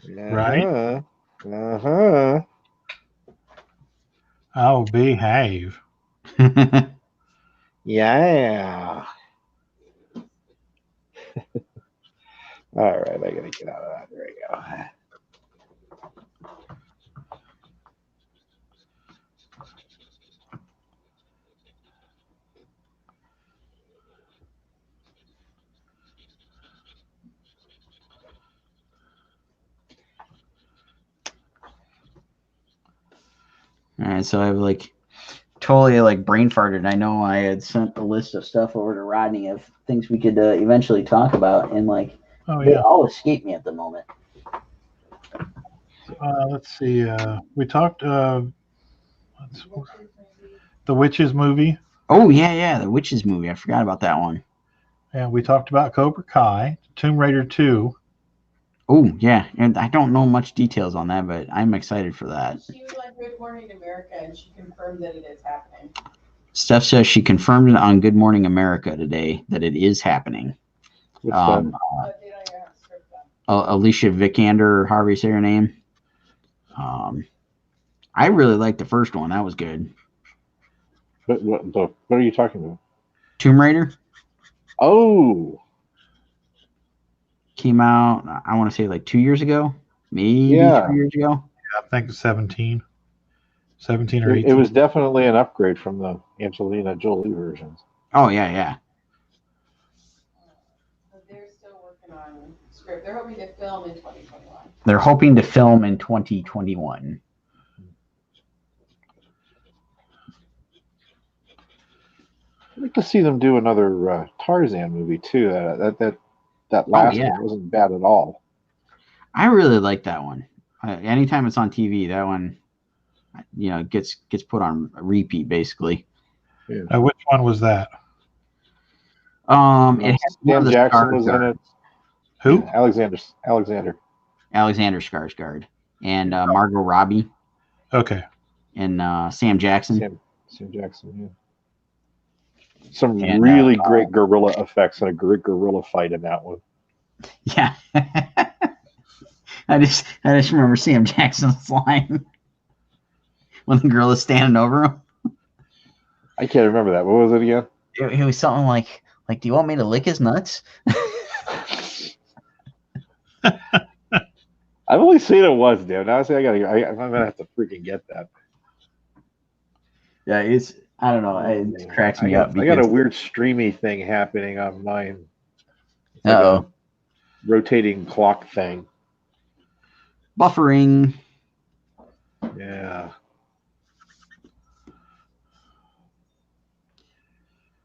Right? Uh-huh. Oh, behave. Yeah. All right, I gotta get out of that. There we go. All right, so I've totally brain farted. I know I had sent a list of stuff over to Rodney of things we could eventually talk about, and they all escape me at the moment. Let's see. We talked the Witches movie. Oh yeah, the Witches movie. I forgot about that one. Yeah, we talked about Cobra Kai, Tomb Raider 2. Oh yeah, and I don't know much details on that, but I'm excited for that. She was on Good Morning America, and she confirmed that it is happening. Steph says she confirmed it on Good Morning America today that it is happening. But they don't even have a script done. Alicia Vikander, or however you say her name. I really liked the first one. That was good. What are you talking about? Tomb Raider Oh, came out, I want to say 2 years ago, maybe 3 years ago. I think 17 or 18. it was definitely an upgrade from the Angelina Jolie versions. Oh yeah. But they're still working on script. They're hoping to film in 2021. They're hoping to film in 2021. I'd like to see them do another Tarzan movie too. That last one wasn't bad at all. I really like that one. Anytime it's on TV, that one, gets put on repeat basically. Yeah. Which one was that? It has one of Sam the Jackson was in Skarsgård, it. Who? Yeah, Alexander. Alexander Skarsgård, and Margot Robbie, Okay. and Sam Jackson. Sam Jackson. Yeah. Some And, really great gorilla effects and a great gorilla fight in that one. Yeah. I just remember Sam Jackson's line when the girl is standing over him. I can't remember that. What was it again? It was something like, do you want me to lick his nuts? I've only seen it once, dude. Now I'm gonna have to freaking get that. Yeah, I don't know. It cracks me up. I got a weird streamy thing happening on mine. It's like Uh-oh. a rotating clock thing. Buffering. Yeah.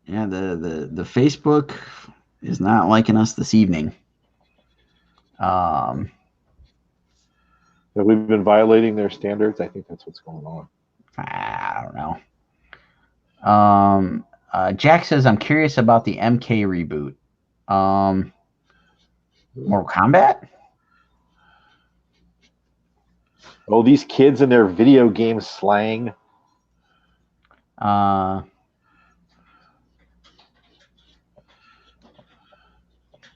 Yeah, the Facebook is not liking us this evening. Have we been violating their standards? I think that's what's going on. I don't know. Jack says, I'm curious about the MK reboot. Mortal Kombat? Oh, these kids and their video game slang.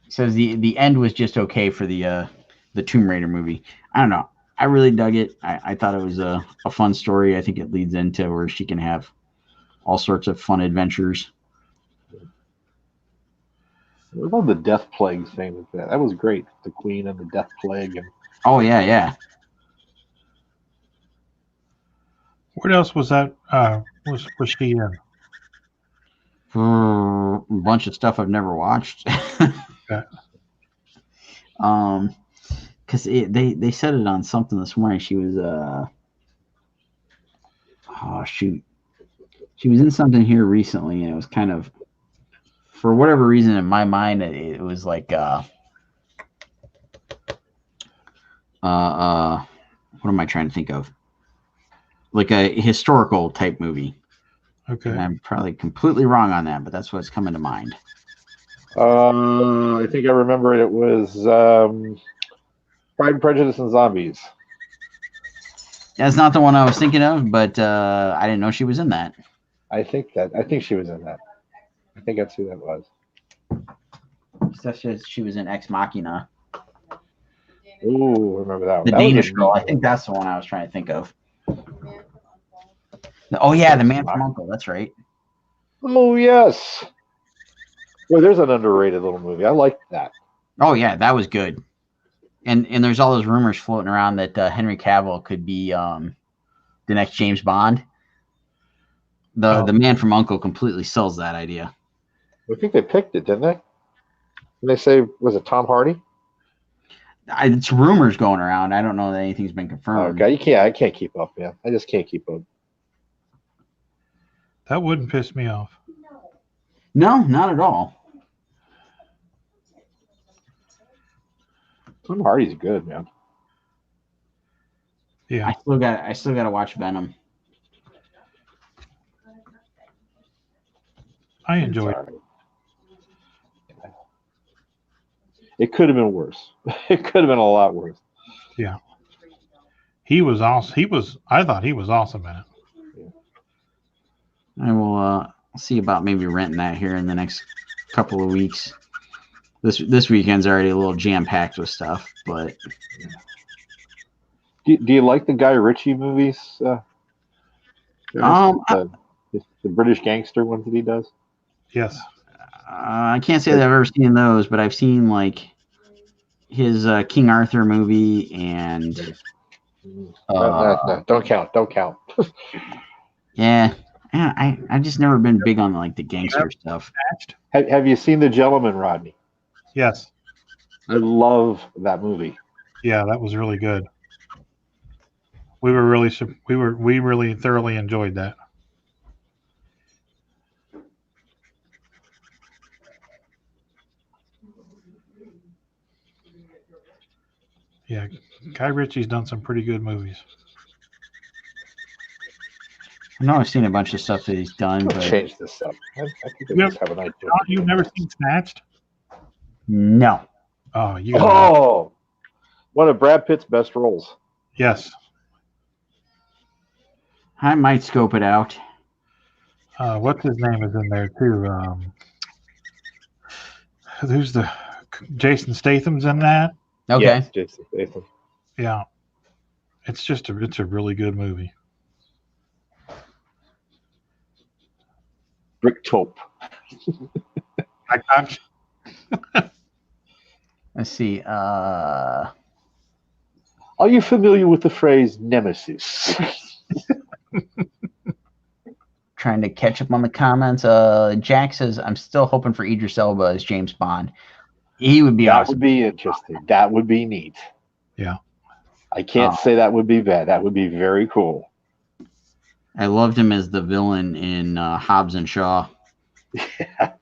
Says the end was just okay for the Tomb Raider movie. I don't know. I really dug it. I thought it was a fun story. I think it leads into where she can have all sorts of fun adventures. What about the Death Plague thing? That was great. The Queen and the Death Plague. And oh yeah. What else was that? Was she in? A bunch of stuff I've never watched. Okay. Because they said it on something this morning. She was she was in something here recently, and it was kind of, for whatever reason in my mind, it was like what am I trying to think of? Like a historical type movie. Okay. And I'm probably completely wrong on that, but that's what's coming to mind. I think I remember it was Pride and Prejudice and Zombies. That's not the one I was thinking of, but I didn't know she was in that. I think she was in that. I think that's who that was. She was in Ex Machina. Ooh, remember that one. The That Danish girl. I think that's the one I was trying to think of. Oh yeah, The Man from U.N.C.L.E. That's right. Oh yes. Well, there's an underrated little movie. I liked that. Oh yeah, that was good. And there's all those rumors floating around that Henry Cavill could be the next James Bond. The Man from U.N.C.L.E. completely sells that idea. I think they picked it, didn't they? Didn't they say, was it Tom Hardy? It's rumors going around. I don't know that anything's been confirmed. Okay, I can't keep up, man. I just can't keep up. That wouldn't piss me off. No, not at all. Tom Hardy's good, man. Yeah. I still got to watch Venom. I enjoyed it. It could have been worse. It could have been a lot worse. Yeah. He was awesome. I thought he was awesome in it. I will see about maybe renting that here in the next couple of weeks. This weekend's already a little jam-packed with stuff, but do you like the Guy Ritchie movies? The British gangster ones that he does? Yes. I can't say that I've ever seen those, but I've seen like his King Arthur movie and no, don't count. Yeah, I just never been big on like the gangster stuff. Have you seen The Gentleman, Rodney? Yes. I love that movie. Yeah, that was really good. We really thoroughly enjoyed that. Yeah, Guy Ritchie's done some pretty good movies. I know I've seen a bunch of stuff that he's done, Let's but change this up. I think I Yep. just have an idea. Oh, you've never seen Snatched? no. Oh, you gotta watch. Oh, one of Brad Pitt's best roles. Yes. I might scope it out. What's his name is in there too? Who's the Jason Statham's in that? Okay. Yes, Jason Statham. Yeah. It's a really good movie. Brick Tope. I got Let's see. Are you familiar with the phrase nemesis? Trying to catch up on the comments. Jack says, I'm still hoping for Idris Elba as James Bond. He would be That awesome. would be interesting. That would be neat. Yeah. I can't say that would be bad. That would be very cool. I loved him as the villain in Hobbs and Shaw. Yeah.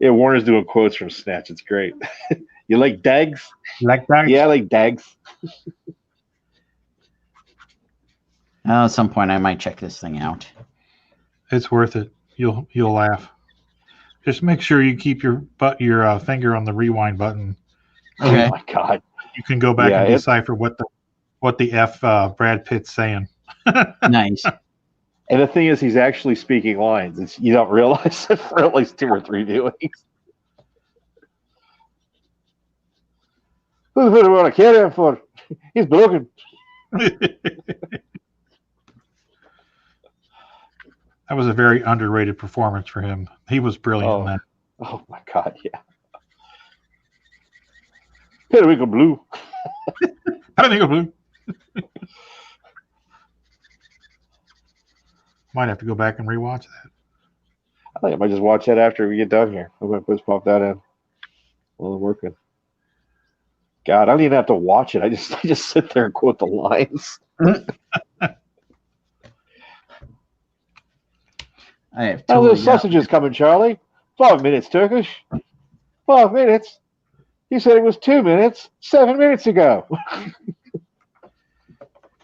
Yeah, Warner's doing quotes from Snatch. It's great. You like dags? like that. Yeah, I like dags. At some point, I might check this thing out. It's worth it. You'll laugh. Just make sure you keep your finger on the rewind button. Okay. Oh my God. You can go back Yeah, and decipher what the F Brad Pitt's saying. Nice. And the thing is, he's actually speaking lines. You don't realize it for at least 2 or 3 viewings. Who's the one I carry him for? He's broken. That was a very underrated performance for him. He was brilliant in that. Oh my God, yeah. Periwinkle Blue. Periwinkle Blue. Might have to go back and rewatch that. I think I might just watch that after we get done here. I'm going to just pop that in while I'm working. God, I don't even have to watch it. I just sit there and quote the lines. I have Oh, totally the sausages coming, Charlie. 5 minutes, Turkish. 5 minutes. You said it was 2 minutes 7 minutes ago.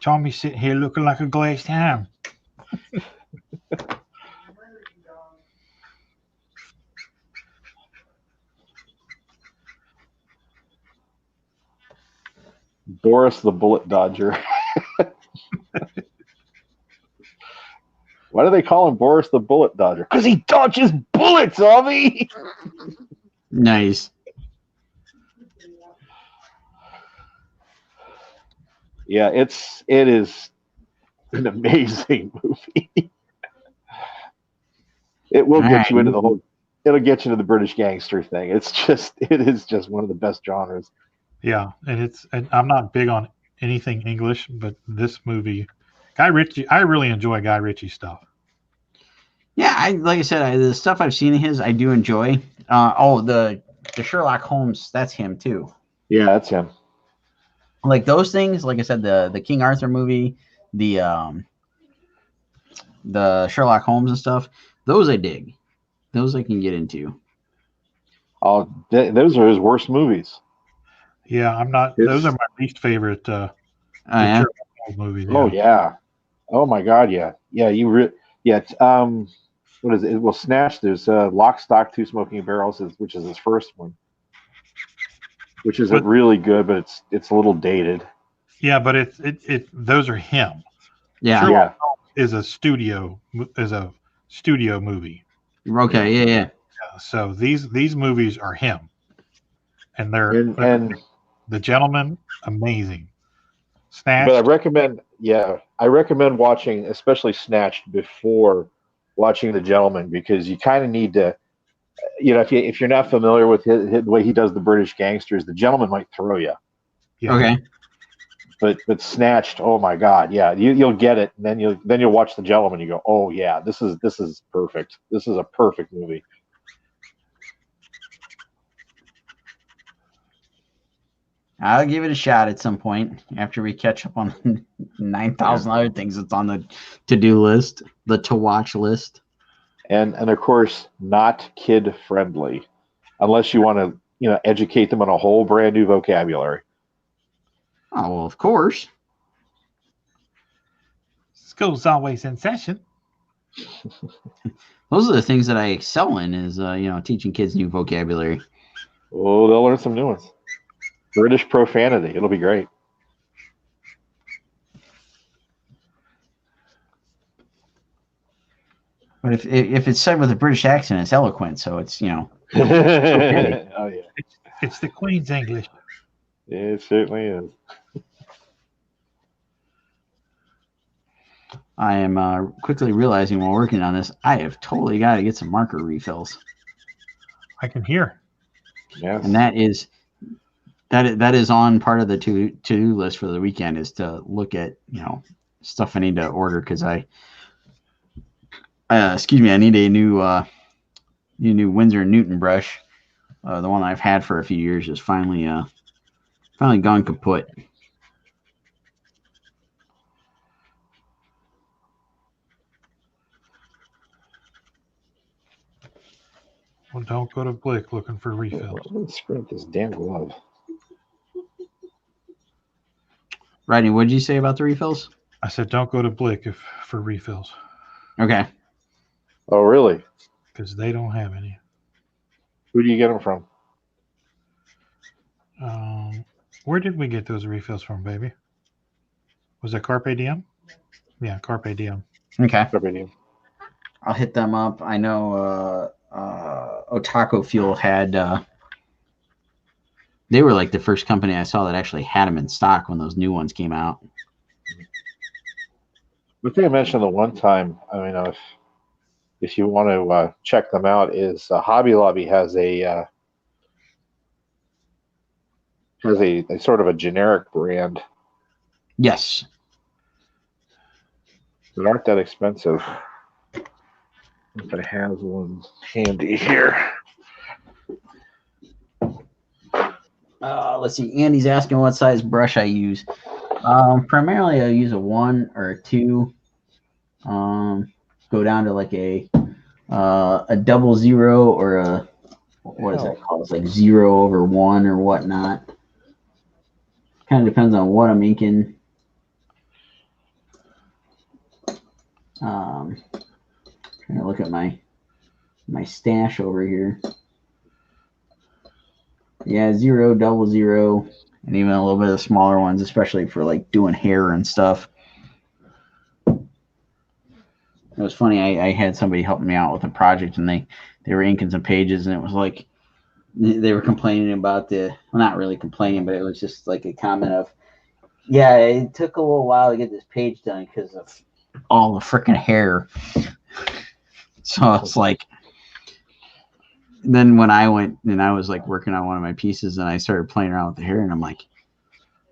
Tommy's sitting here looking like a glazed ham. Boris the Bullet Dodger. Why do they call him Boris the Bullet Dodger? Because he dodges bullets, Avi! Nice. Yeah, it is an amazing movie. It will get you into the whole. It'll get you into the British gangster thing. It is just one of the best genres. Yeah, and I'm not big on anything English, but this movie, Guy Ritchie, I really enjoy Guy Ritchie stuff. Yeah, like I said, the stuff I've seen of his, I do enjoy. The Sherlock Holmes, that's him too. Yeah, that's him. Like those things, like I said, the King Arthur movie, the Sherlock Holmes and stuff, those I dig. Those I can get into. Oh, those are his worst movies. Yeah, I'm not. Those are my least favorite Yeah. Sherlock Holmes movies. Oh yeah. Oh my God, yeah. Yeah, what is it? Well, Snatch, there's Lock, Stock, Two Smoking Barrels, which is his first one. Which is really good, but it's a little dated. Yeah, but those are him. Yeah. Sherlock Holmes is a studio movie. Okay, yeah. So these movies are him, and they're The Gentleman, amazing. Snatched. But I recommend watching, especially Snatched, before watching The Gentleman, because you kind of need to, if you're not familiar with the way he does the British gangsters, The Gentleman might throw you. Yeah. Okay. But Snatched, oh my God, yeah, you'll get it, and then you'll watch The Gentleman, you go, oh yeah, this is perfect. This is a perfect movie. I'll give it a shot at some point after we catch up on 9,000 other things that's on the to-do list, the to-watch list. And of course, not kid friendly, unless you want to, educate them on a whole brand new vocabulary. Oh, well, of course. School's always in session. Those are the things that I excel in is, teaching kids new vocabulary. Oh, they'll learn some new ones. British profanity. It'll be great. But if it's said with a British accent, it's eloquent. So it's, Oh, yeah. It's the Queen's English. It certainly is. I am quickly realizing while working on this, I have totally got to get some marker refills. I can hear. Yes. And that is on part of the to-do list for the weekend is to look at, stuff I need to order because I need a new Winsor & Newton brush. The one I've had for a few years is finally gone kaput. Well, don't go to Blick looking for refills. Let's sprint this damn glove. Rodney, what did you say about the refills? I said don't go to Blick for refills Okay. Oh, really? because they don't have any. Who do you get them from? Where did we get those refills from, baby? Was it Carpe Diem? Yeah, Carpe Diem. Okay. Carpe. I'll hit them up. I know Otaku Fuel had they were like the first company I saw that actually had them in stock when those new ones came out. I think I mentioned the one time. I mean, if you want to check them out, is Hobby Lobby has a sort of a generic brand Yes. that aren't that expensive. If I have one handy here. Let's see. Andy's asking what size brush I use. Primarily, I use a 1 or a 2. Go down to like a 00 or a what is that called? It's like 0/1 or whatnot. Kind of depends on what I'm inking. Trying to look at my stash over here. Yeah, 0, 00, and even a little bit of smaller ones, especially for like doing hair and stuff. It was funny. I had somebody helping me out with a project, and they were inking some pages, and it was like they were complaining about not really complaining, but it was just like a comment of, yeah, it took a little while to get this page done because of all the freaking hair. So it's like, then when I went and I was like working on one of my pieces and I started playing around with the hair and I'm like,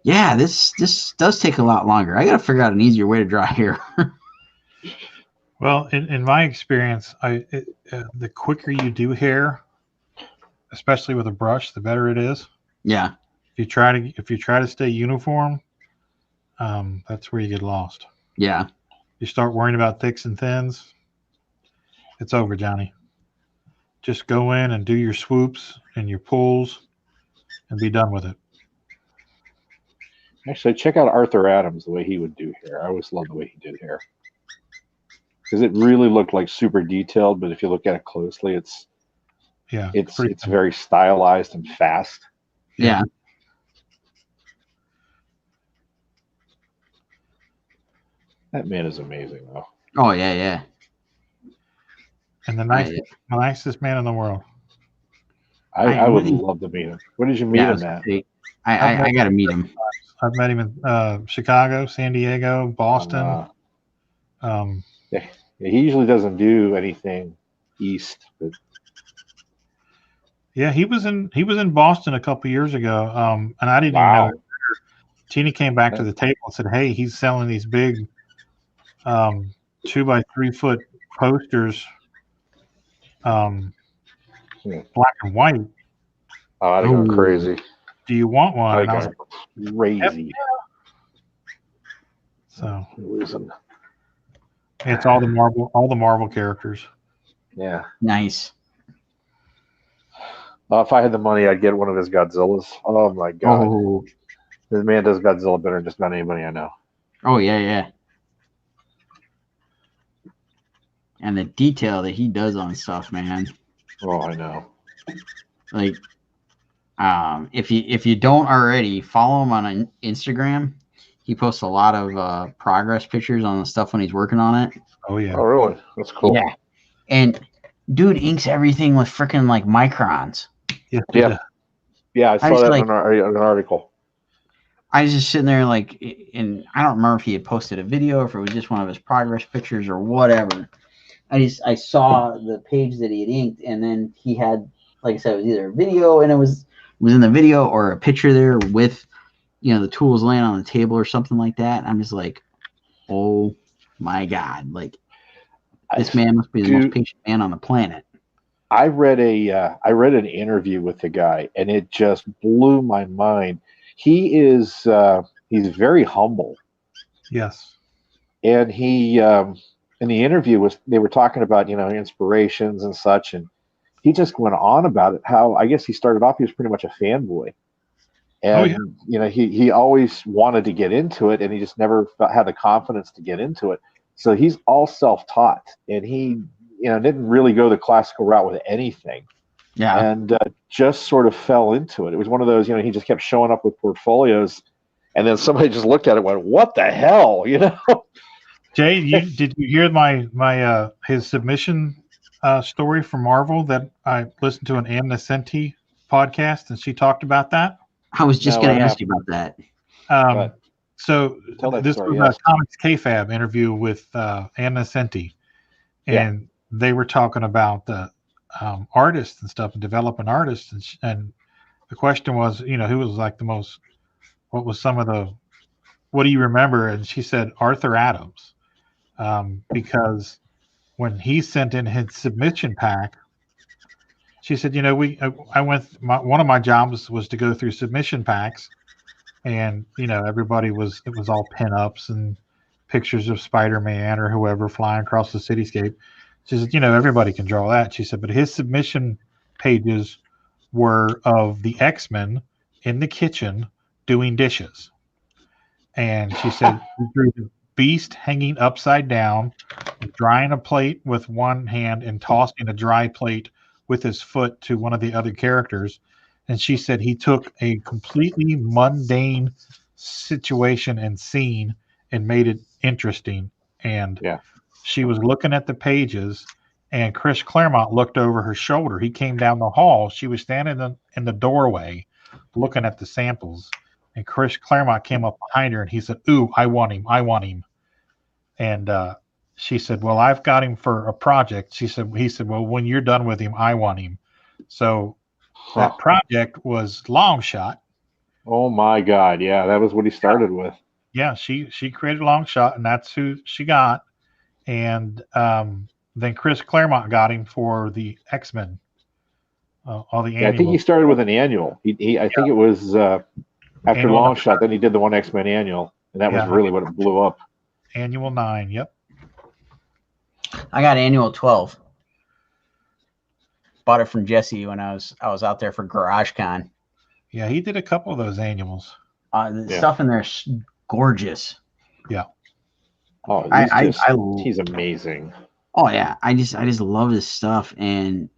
yeah, this does take a lot longer. I got to figure out an easier way to draw hair. Well, in my experience, the quicker you do hair, especially with a brush, the better it is. Yeah. If you try to stay uniform, that's where you get lost. Yeah. You start worrying about thicks and thins, it's over, Johnny. Just go in and do your swoops and your pulls and be done with it. Actually, check out Arthur Adams, the way he would do hair. I always loved the way he did hair. Because it really looked like super detailed, but if you look at it closely, it's very stylized and fast. Yeah. That man is amazing, though. Oh, yeah, yeah. And the nicest man in the world. I would love to meet him. Where did you meet him at? I got to meet him. I've met him in Chicago, San Diego, Boston. Yeah, he usually doesn't do anything east. But... Yeah, he was in Boston a couple years ago, and I didn't even know. Tina came back to the table and said, "Hey, he's selling these big 2 by 3 foot posters, black and white." Oh, I go crazy. Do you want one? And I was like, crazy. Yeah. So it's all the Marvel characters. Yeah. Nice. If I had the money, I'd get one of his Godzillas. Oh my god, Oh, this man does Godzilla better than just about anybody I know. oh yeah, yeah. And the detail that he does on stuff, man. Oh, I know. Like, if you don't already follow him on Instagram, he posts a lot of progress pictures on the stuff when he's working on it. Oh yeah. Oh, really? That's cool. Yeah, and dude inks everything with freaking like microns. Yeah. Yeah, I saw just that like- in an article. I was just sitting there like, and I don't remember if he had posted a video or if it was just one of his progress pictures or whatever. I saw the page that he had inked, and then he had, like I said, it was either a video, and it was in the video, or a picture there with, the tools laying on the table or something like that. I'm just like, oh my god, like this man must be the most patient man on the planet. I read an interview with the guy, and it just blew my mind. He is he's very humble. Yes. And he in the interview they were talking about inspirations and such, and he just went on about it, how I guess he started off, he was pretty much a fanboy, and he always wanted to get into it, and he just never had the confidence to get into it. So he's all self-taught, and he didn't really go the classical route with anything. Yeah. And just sort of fell into it. It was one of those, he just kept showing up with portfolios, and then somebody just looked at it and went, what the hell, Jay, did you hear my his submission story from Marvel that I listened to an Ann Nesenti podcast, and she talked about that? I was just going to ask you about that. So this story, was a Comics KFAB interview with Ann Nesenti, and they were talking about the artists and stuff, and developing artists, and the question was, who was like the most, what do you remember? And she said Arthur Adams, because when he sent in his submission pack, she said, one of my jobs was to go through submission packs, and everybody it was all pinups and pictures of Spider-Man or whoever flying across the cityscape. She said, everybody can draw that. She said, but his submission pages were of the X-Men in the kitchen doing dishes. And she said, he drew the Beast hanging upside down, drying a plate with one hand and tossing a dry plate with his foot to one of the other characters. And she said he took a completely mundane situation and scene and made it interesting. And she was looking at the pages, and Chris Claremont looked over her shoulder. He came down the hall. She was standing in the doorway looking at the samples. And Chris Claremont came up behind her, and he said, "Ooh, I want him. And she said, well, I've got him for a project. He said, well, when you're done with him, I want him. So that project was Long Shot. Oh my God. Yeah. That was what he started with. Yeah. She created Long Shot, and that's who she got. And then Chris Claremont got him for the X-Men. All the annuals. I think he started with an annual. I think it was after Annual Long Shot, then he did the one X-Men annual, and that was really what it blew up. Annual 9, yep. I got Annual 12. Bought it from Jesse when I was out there for GarageCon. Yeah, he did a couple of those annuals. The stuff in there is gorgeous. Yeah. Oh, he's amazing. Oh yeah, I just love his stuff, and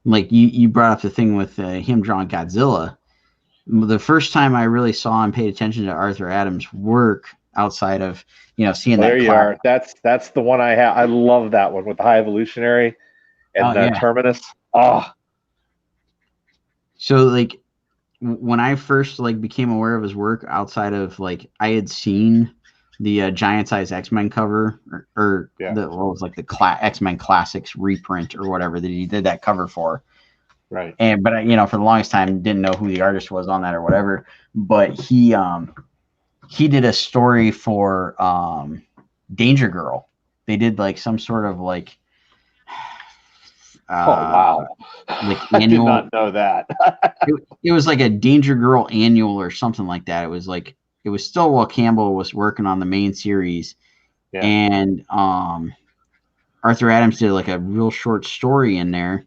like you brought up the thing with him drawing Godzilla. The first time I really saw and paid attention to Arthur Adams' work outside of seeing that. There you are. That's the one I have. I love that one with the High Evolutionary and Terminus. Oh. So like when I first became aware of his work outside of I had seen the Giant Size X-Men cover or what was the X-Men Classics reprint or whatever that he did that cover for. Right. But for the longest time didn't know who the artist was on that or whatever. But he did a story for Danger Girl. They did some sort of oh wow. Annual, I did not know that. it was like a Danger Girl annual or something like that. It was Stillwell Campbell was working on the main series, and Arthur Adams did a real short story in there.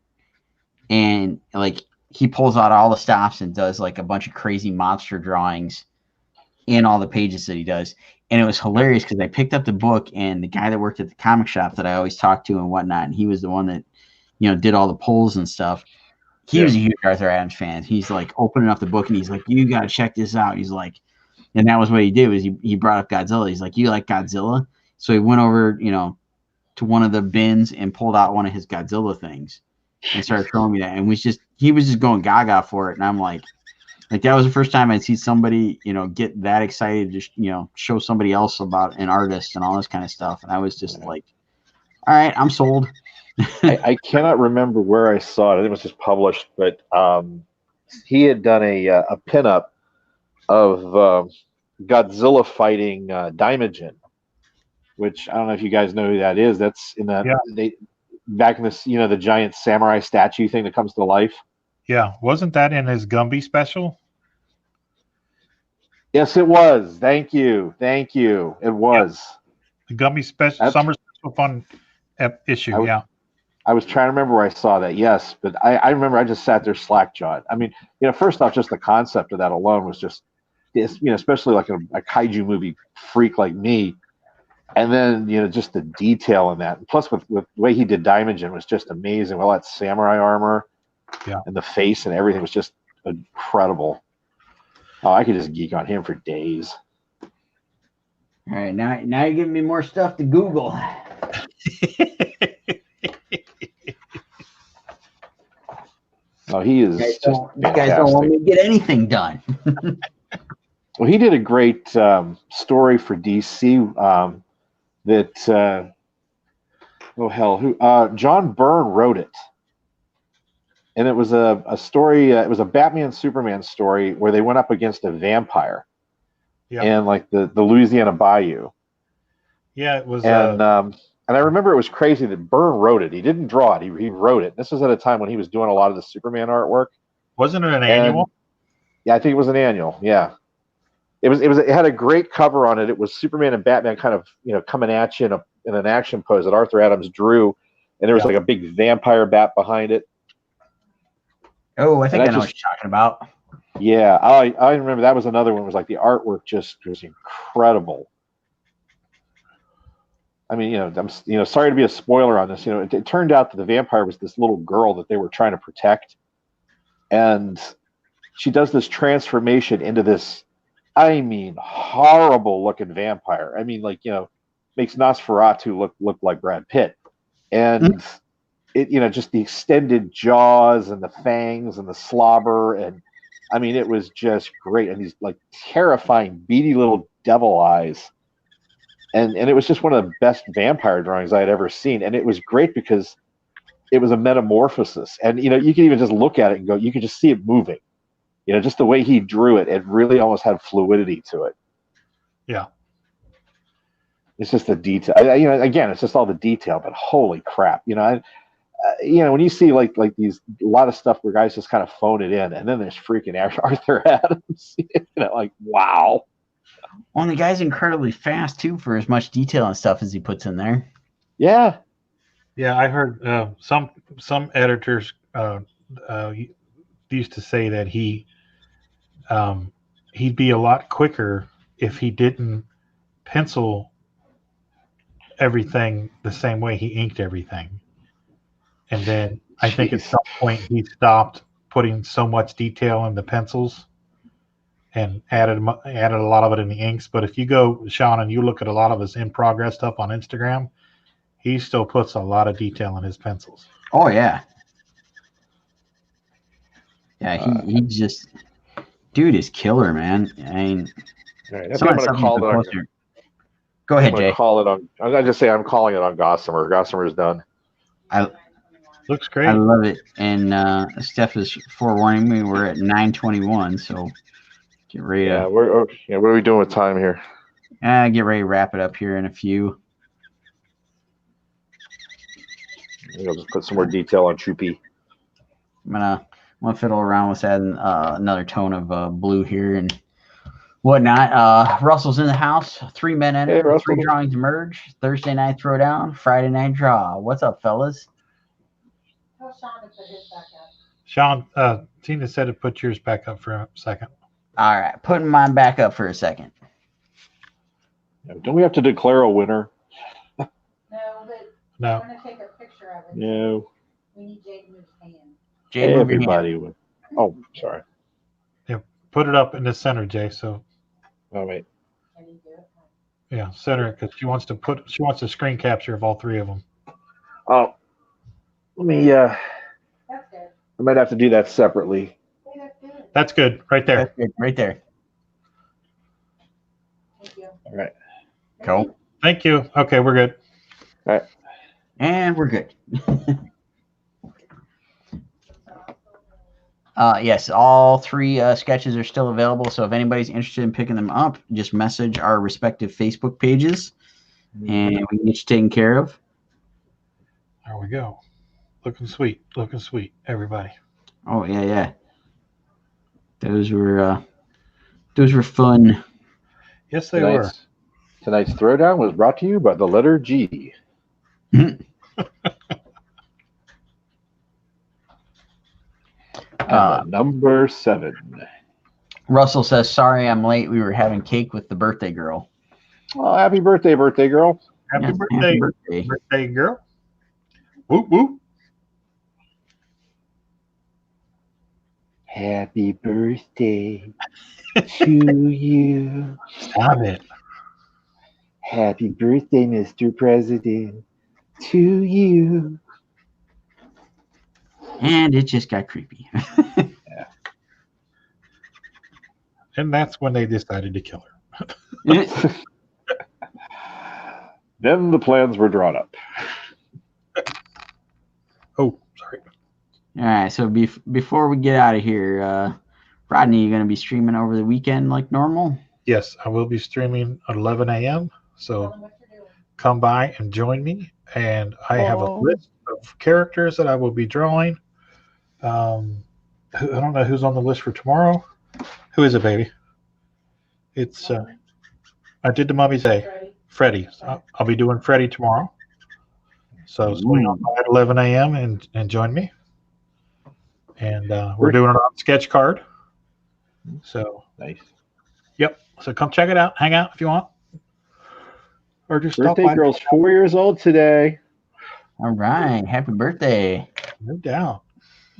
and like he pulls out all the stops and does like a bunch of crazy monster drawings in all the pages that he does. And it was hilarious because I picked up the book, and the guy that worked at the comic shop that I always talk to and whatnot, and he was the one that, you know, did all the polls and stuff. He was a huge Arthur Adams fan. He's like opening up the book and he's like, "You got to check this out." He's like, and that was what he did, was he brought up Godzilla. He's like, "You like Godzilla?" So he went over, you know, to one of the bins and pulled out one of his Godzilla things and started showing me that. And he was just going gaga for it. And I'm like that was the first time I'd see somebody, you know, get that excited to, you know, show somebody else about an artist and all this kind of stuff. And I was just like, all right, I'm sold. I cannot remember where I saw it. It was just published, but he had done a pinup of Godzilla fighting Daimajin, which I don't know if you guys know who that is. That's in that back in this, you know, the giant samurai statue thing that comes to life. Yeah, wasn't that in his Gumby special? Yes, it was. Thank you. It was the Gumby special, summer special fun issue. I was trying to remember where I saw that. Yes, but I remember I just sat there slack-jawed. I mean, you know, first off, just the concept of that alone was just, you know, especially like a kaiju movie freak like me. And then, you know, just the detail in that. And plus, with the way he did Daimajin was just amazing. Well, that samurai armor and the face and everything was just incredible. Oh, I could just geek on him for days. All right, now you're giving me more stuff to Google. Oh, he is. You guys don't want me to get anything done. Well, he did a great story for DC that. Oh hell! John Byrne wrote it, and it was a story. It was a Batman Superman story where they went up against a vampire, and like the Louisiana Bayou. Yeah, it was. And I remember it was crazy that Byrne wrote it. He didn't draw it. He wrote it. This was at a time when he was doing a lot of the Superman artwork. Wasn't it an annual? Yeah, I think it was an annual. Yeah, it had a great cover on it. It was Superman and Batman kind of, you know, coming at you in an action pose that Arthur Adams drew, and there was like a big vampire bat behind it. Oh, I think I know what you're talking about. Yeah, I remember that was another one. It was like the artwork just was incredible. I mean, you know, sorry to be a spoiler on this. You know, it turned out that the vampire was this little girl that they were trying to protect, and she does this transformation into this, I mean, horrible looking vampire. I mean, like, you know, makes Nosferatu look like Brad Pitt, and it, you know, just the extended jaws and the fangs and the slobber, and I mean, it was just great, and these like terrifying, beady little devil eyes. And it was just one of the best vampire drawings I had ever seen. And it was great because it was a metamorphosis. And, you know, you could even just look at it and go, you could just see it moving. You know, just the way he drew it, it really almost had fluidity to it. Yeah. It's just the detail. You know, again, it's just all the detail, but holy crap. You know, you know, when you see like these, a lot of stuff where guys just kind of phone it in, and then there's freaking Arthur Adams, you know, like, wow. Well, the guy's incredibly fast too for as much detail and stuff as he puts in there. Yeah. Yeah, I heard some editors used to say that he'd be a lot quicker if he didn't pencil everything the same way he inked everything. And then I think at some point he stopped putting so much detail in the pencils and added a lot of it in the inks. But if you go, Sean, and you look at a lot of his in progress stuff on Instagram, he still puts a lot of detail in his pencils. Oh yeah. Yeah, he just, dude is killer, man. I mean, right, I think I'm going to call it on. Go ahead, Jay. I'm going to just say I'm calling it on Gossamer. Gossamer's done. Looks great. I love it. And Steph is forewarning me we're at 9:21, so get ready to. What are we doing with time here? Get ready to wrap it up here in a few. I'll just put some more detail on Choopy. I'm gonna fiddle around with adding another tone of blue here and whatnot. Russell's in the house. 3 men enter. 3 drawings emerge. Thursday night throwdown. Friday night draw. What's up, fellas? Tell Sean to put his back up. Sean, Tina said to put yours back up for a second. All right, putting mine back up for a second. Don't we have to declare a winner? No, but No. I'm gonna take a picture of it. No. We need Jade to move his hand. Jay, move your hand. Everybody would. Oh, sorry. Put it up in the center, Jay. So Oh, wait. Can you do it? yeah, center it because she wants a screen capture of all three of them. Oh, let me. That's good. I might have to do that separately. Hey, that's good. That's good, right there. That's good, right there. Thank you. All right. Cool. Thank you. Okay, we're good. And we're good. Yes, all three sketches are still available. So if anybody's interested in picking them up, just message our respective Facebook pages, and we can get you taken care of. There we go. Looking sweet, everybody. Oh yeah. Those were fun. Yes, they were. Tonight's throwdown was brought to you by the letter G. Number 7. Russell says, "Sorry, I'm late. We were having cake with the birthday girl." Well, happy birthday, birthday girl. Happy Yeah, birthday, birthday. birthday girl. Whoop whoop. Happy birthday to you. Stop it. Happy birthday, Mr. President, to you. And it just got creepy. And that's when they decided to kill her. Then the plans were drawn up. Oh, sorry. All right, so before we get out of here, Rodney, you going to be streaming over the weekend like normal? Yes, I will be streaming at 11 a.m. Tell So them what you're doing. come by and join me. And I have a list of characters that I will be drawing. I don't know who's on the list for tomorrow. Who is it, baby? It's I did the Mummy's Day. Ready? Freddy. So I'll be doing Freddy tomorrow. So swing on by at 11 a.m. and join me. And we're doing it on sketch card. So Nice. yep. So come check it out. Hang out if you want. Or just stop Birthday by. girl's 4 years old today. All right, happy birthday. No doubt.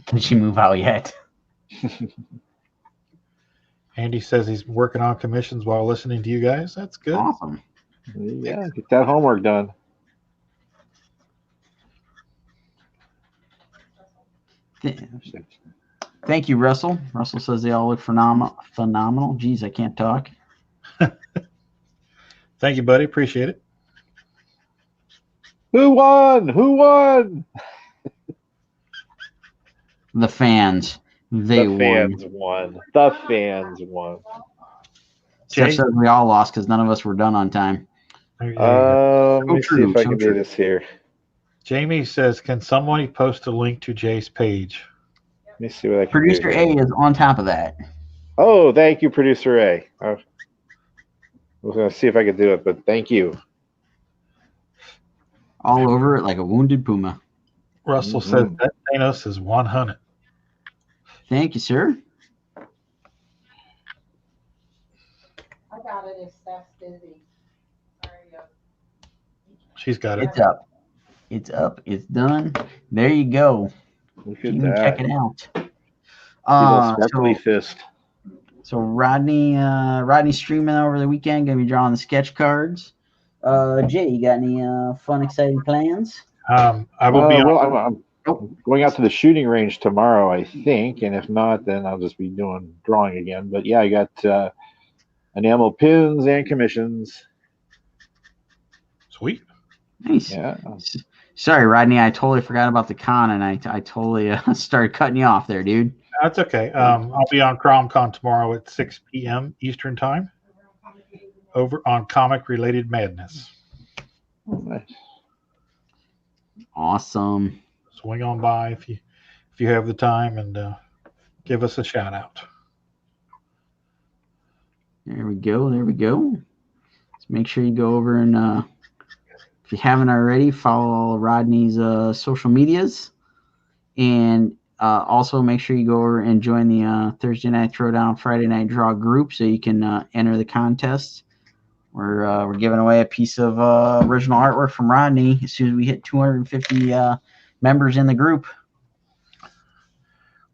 Did she move out yet? Andy says he's working on commissions while listening to you guys. That's good. Awesome. Yeah, get that homework done. Thank you, Russell. Russell says they all look phenomenal. Geez, I can't talk. Thank you, buddy. Appreciate it. Who won? Who won? The fans. They The won. fans won. The fans won. Steph Jay? says we all lost because none of us were done on time. There you go. Let me see if I can do this here. Jamie says, can somebody post a link to Jay's page? Let me see what I can Producer do. A is on top of that. Oh, thank you, Producer A. I was going to see if I could do it, but thank you. All over it like a wounded puma. Russell says that Thanos is 100. Thank you, sir. I got it if Steph's busy. Sorry, She's got it. It's up. It's up. It's done. There you go. Look You at can that. check it out. Little sparkly fist. So Rodney's streaming over the weekend. Gonna be drawing the sketch cards. Jay, you got any fun, exciting plans? I will be on. Well, I'm going out to the shooting range tomorrow, I think, and if not, then I'll just be doing drawing again. But yeah, I got enamel pins and commissions. Sweet. Nice. Yeah. Sorry, Rodney. I totally forgot about the con, and I totally started cutting you off there, dude. That's okay. I'll be on CromCon tomorrow at 6 p.m. Eastern Time over on Comic Related Madness. Oh, nice. Awesome. Swing on by if you have the time and give us a shout out. There we go. There we go. Let's make sure you go over and if you haven't already, follow all of Rodney's social medias. And Also, make sure you go over and join the Thursday Night Throwdown, Friday Night Draw group so you can enter the contest. We're giving away a piece of original artwork from Rodney as soon as we hit 250 members in the group.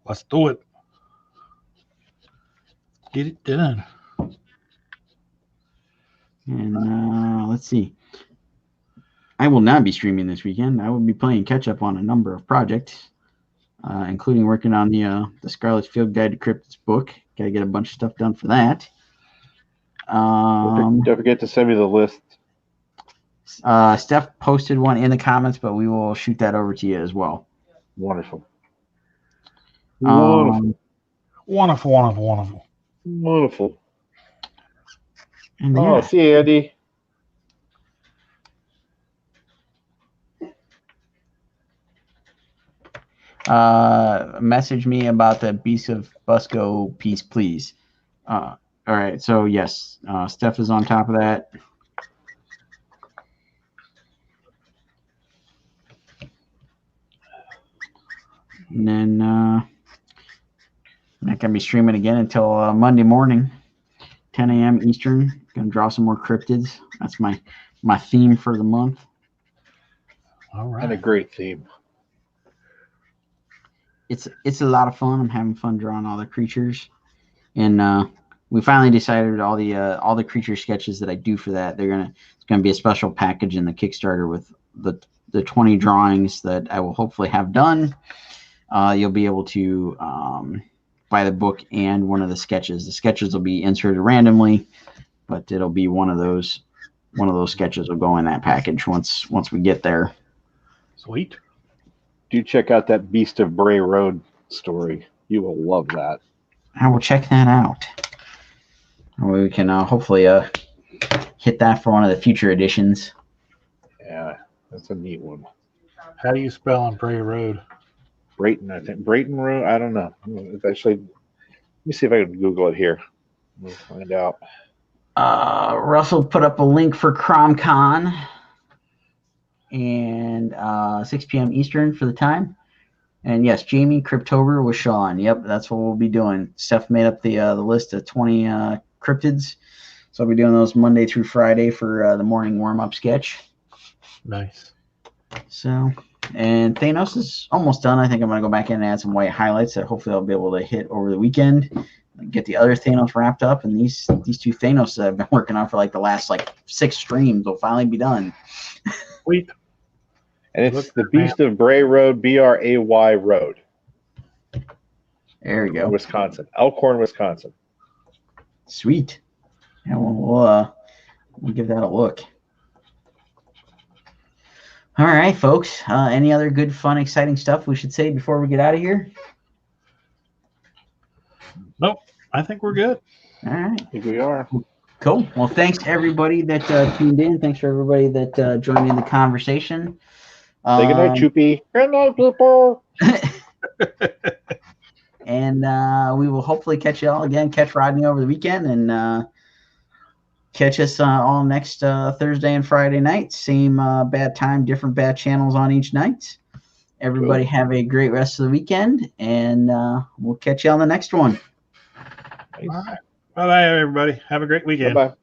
Let's do it. Get it done. And let's see. I will not be streaming this weekend. I will be playing catch up on a number of projects, including working on the Scarlet's Field Guide to Cryptids book. Got to get a bunch of stuff done for that. Don't forget to send me the list. Steph posted one in the comments, but we will shoot that over to you as well. Wonderful. Wonderful. And Oh, see you, Andy. Message me about the Beast of Busco piece, please. All right, so yes, Steph is on top of that. And then I'm not gonna be streaming again until Monday morning, 10 a.m. Eastern. Gonna draw some more cryptids. That's my theme for the month. All right. And a great theme. It's a lot of fun. I'm having fun drawing all the creatures, and we finally decided all the creature sketches that I do for that it's gonna be a special package in the Kickstarter with the 20 drawings that I will hopefully have done. You'll be able to buy the book and one of the sketches. The sketches will be inserted randomly, but it'll be one of those sketches will go in that package once we get there. Sweet. Do check out that Beast of Bray Road story. You will love that. I will check that out. We can hopefully hit that for one of the future editions. Yeah, that's a neat one. How do you spell on Bray Road? Brayton, I think. Brayton Road? I don't know. It's actually, let me see if I can Google it here. We'll find out. Russell put up a link for CromCon and 6 p.m. Eastern for the time. And yes, Jamie, Cryptober with Sean. Yep, that's what we'll be doing. Steph made up the list of 20 cryptids. So I'll be doing those Monday through Friday for the morning warm-up sketch. Nice. So, and Thanos is almost done. I think I'm going to go back in and add some white highlights that hopefully I'll be able to hit over the weekend. Get the other Thanos wrapped up, and these two Thanos that I've been working on for the last 6 streams will finally be done. Sweet. And it's the Beast of Bray Road, B-R-A-Y Road. There we go. Wisconsin. Elkhorn, Wisconsin. Sweet. Yeah, we'll give that a look. All right, folks. Any other good, fun, exciting stuff we should say before we get out of here? Nope. I think we're good. All right. I think we are. Cool. Well, thanks everybody that tuned in. Thanks for everybody that joined in the conversation. Say good night, Choopy. Good night, people. And we will hopefully catch you all again. Catch Rodney over the weekend, and catch us all next Thursday and Friday night. Same bad time, different bad channels on each night. Everybody have a great rest of the weekend, and we'll catch you on the next one. Nice. All right. Bye-bye, everybody. Have a great weekend. Bye-bye.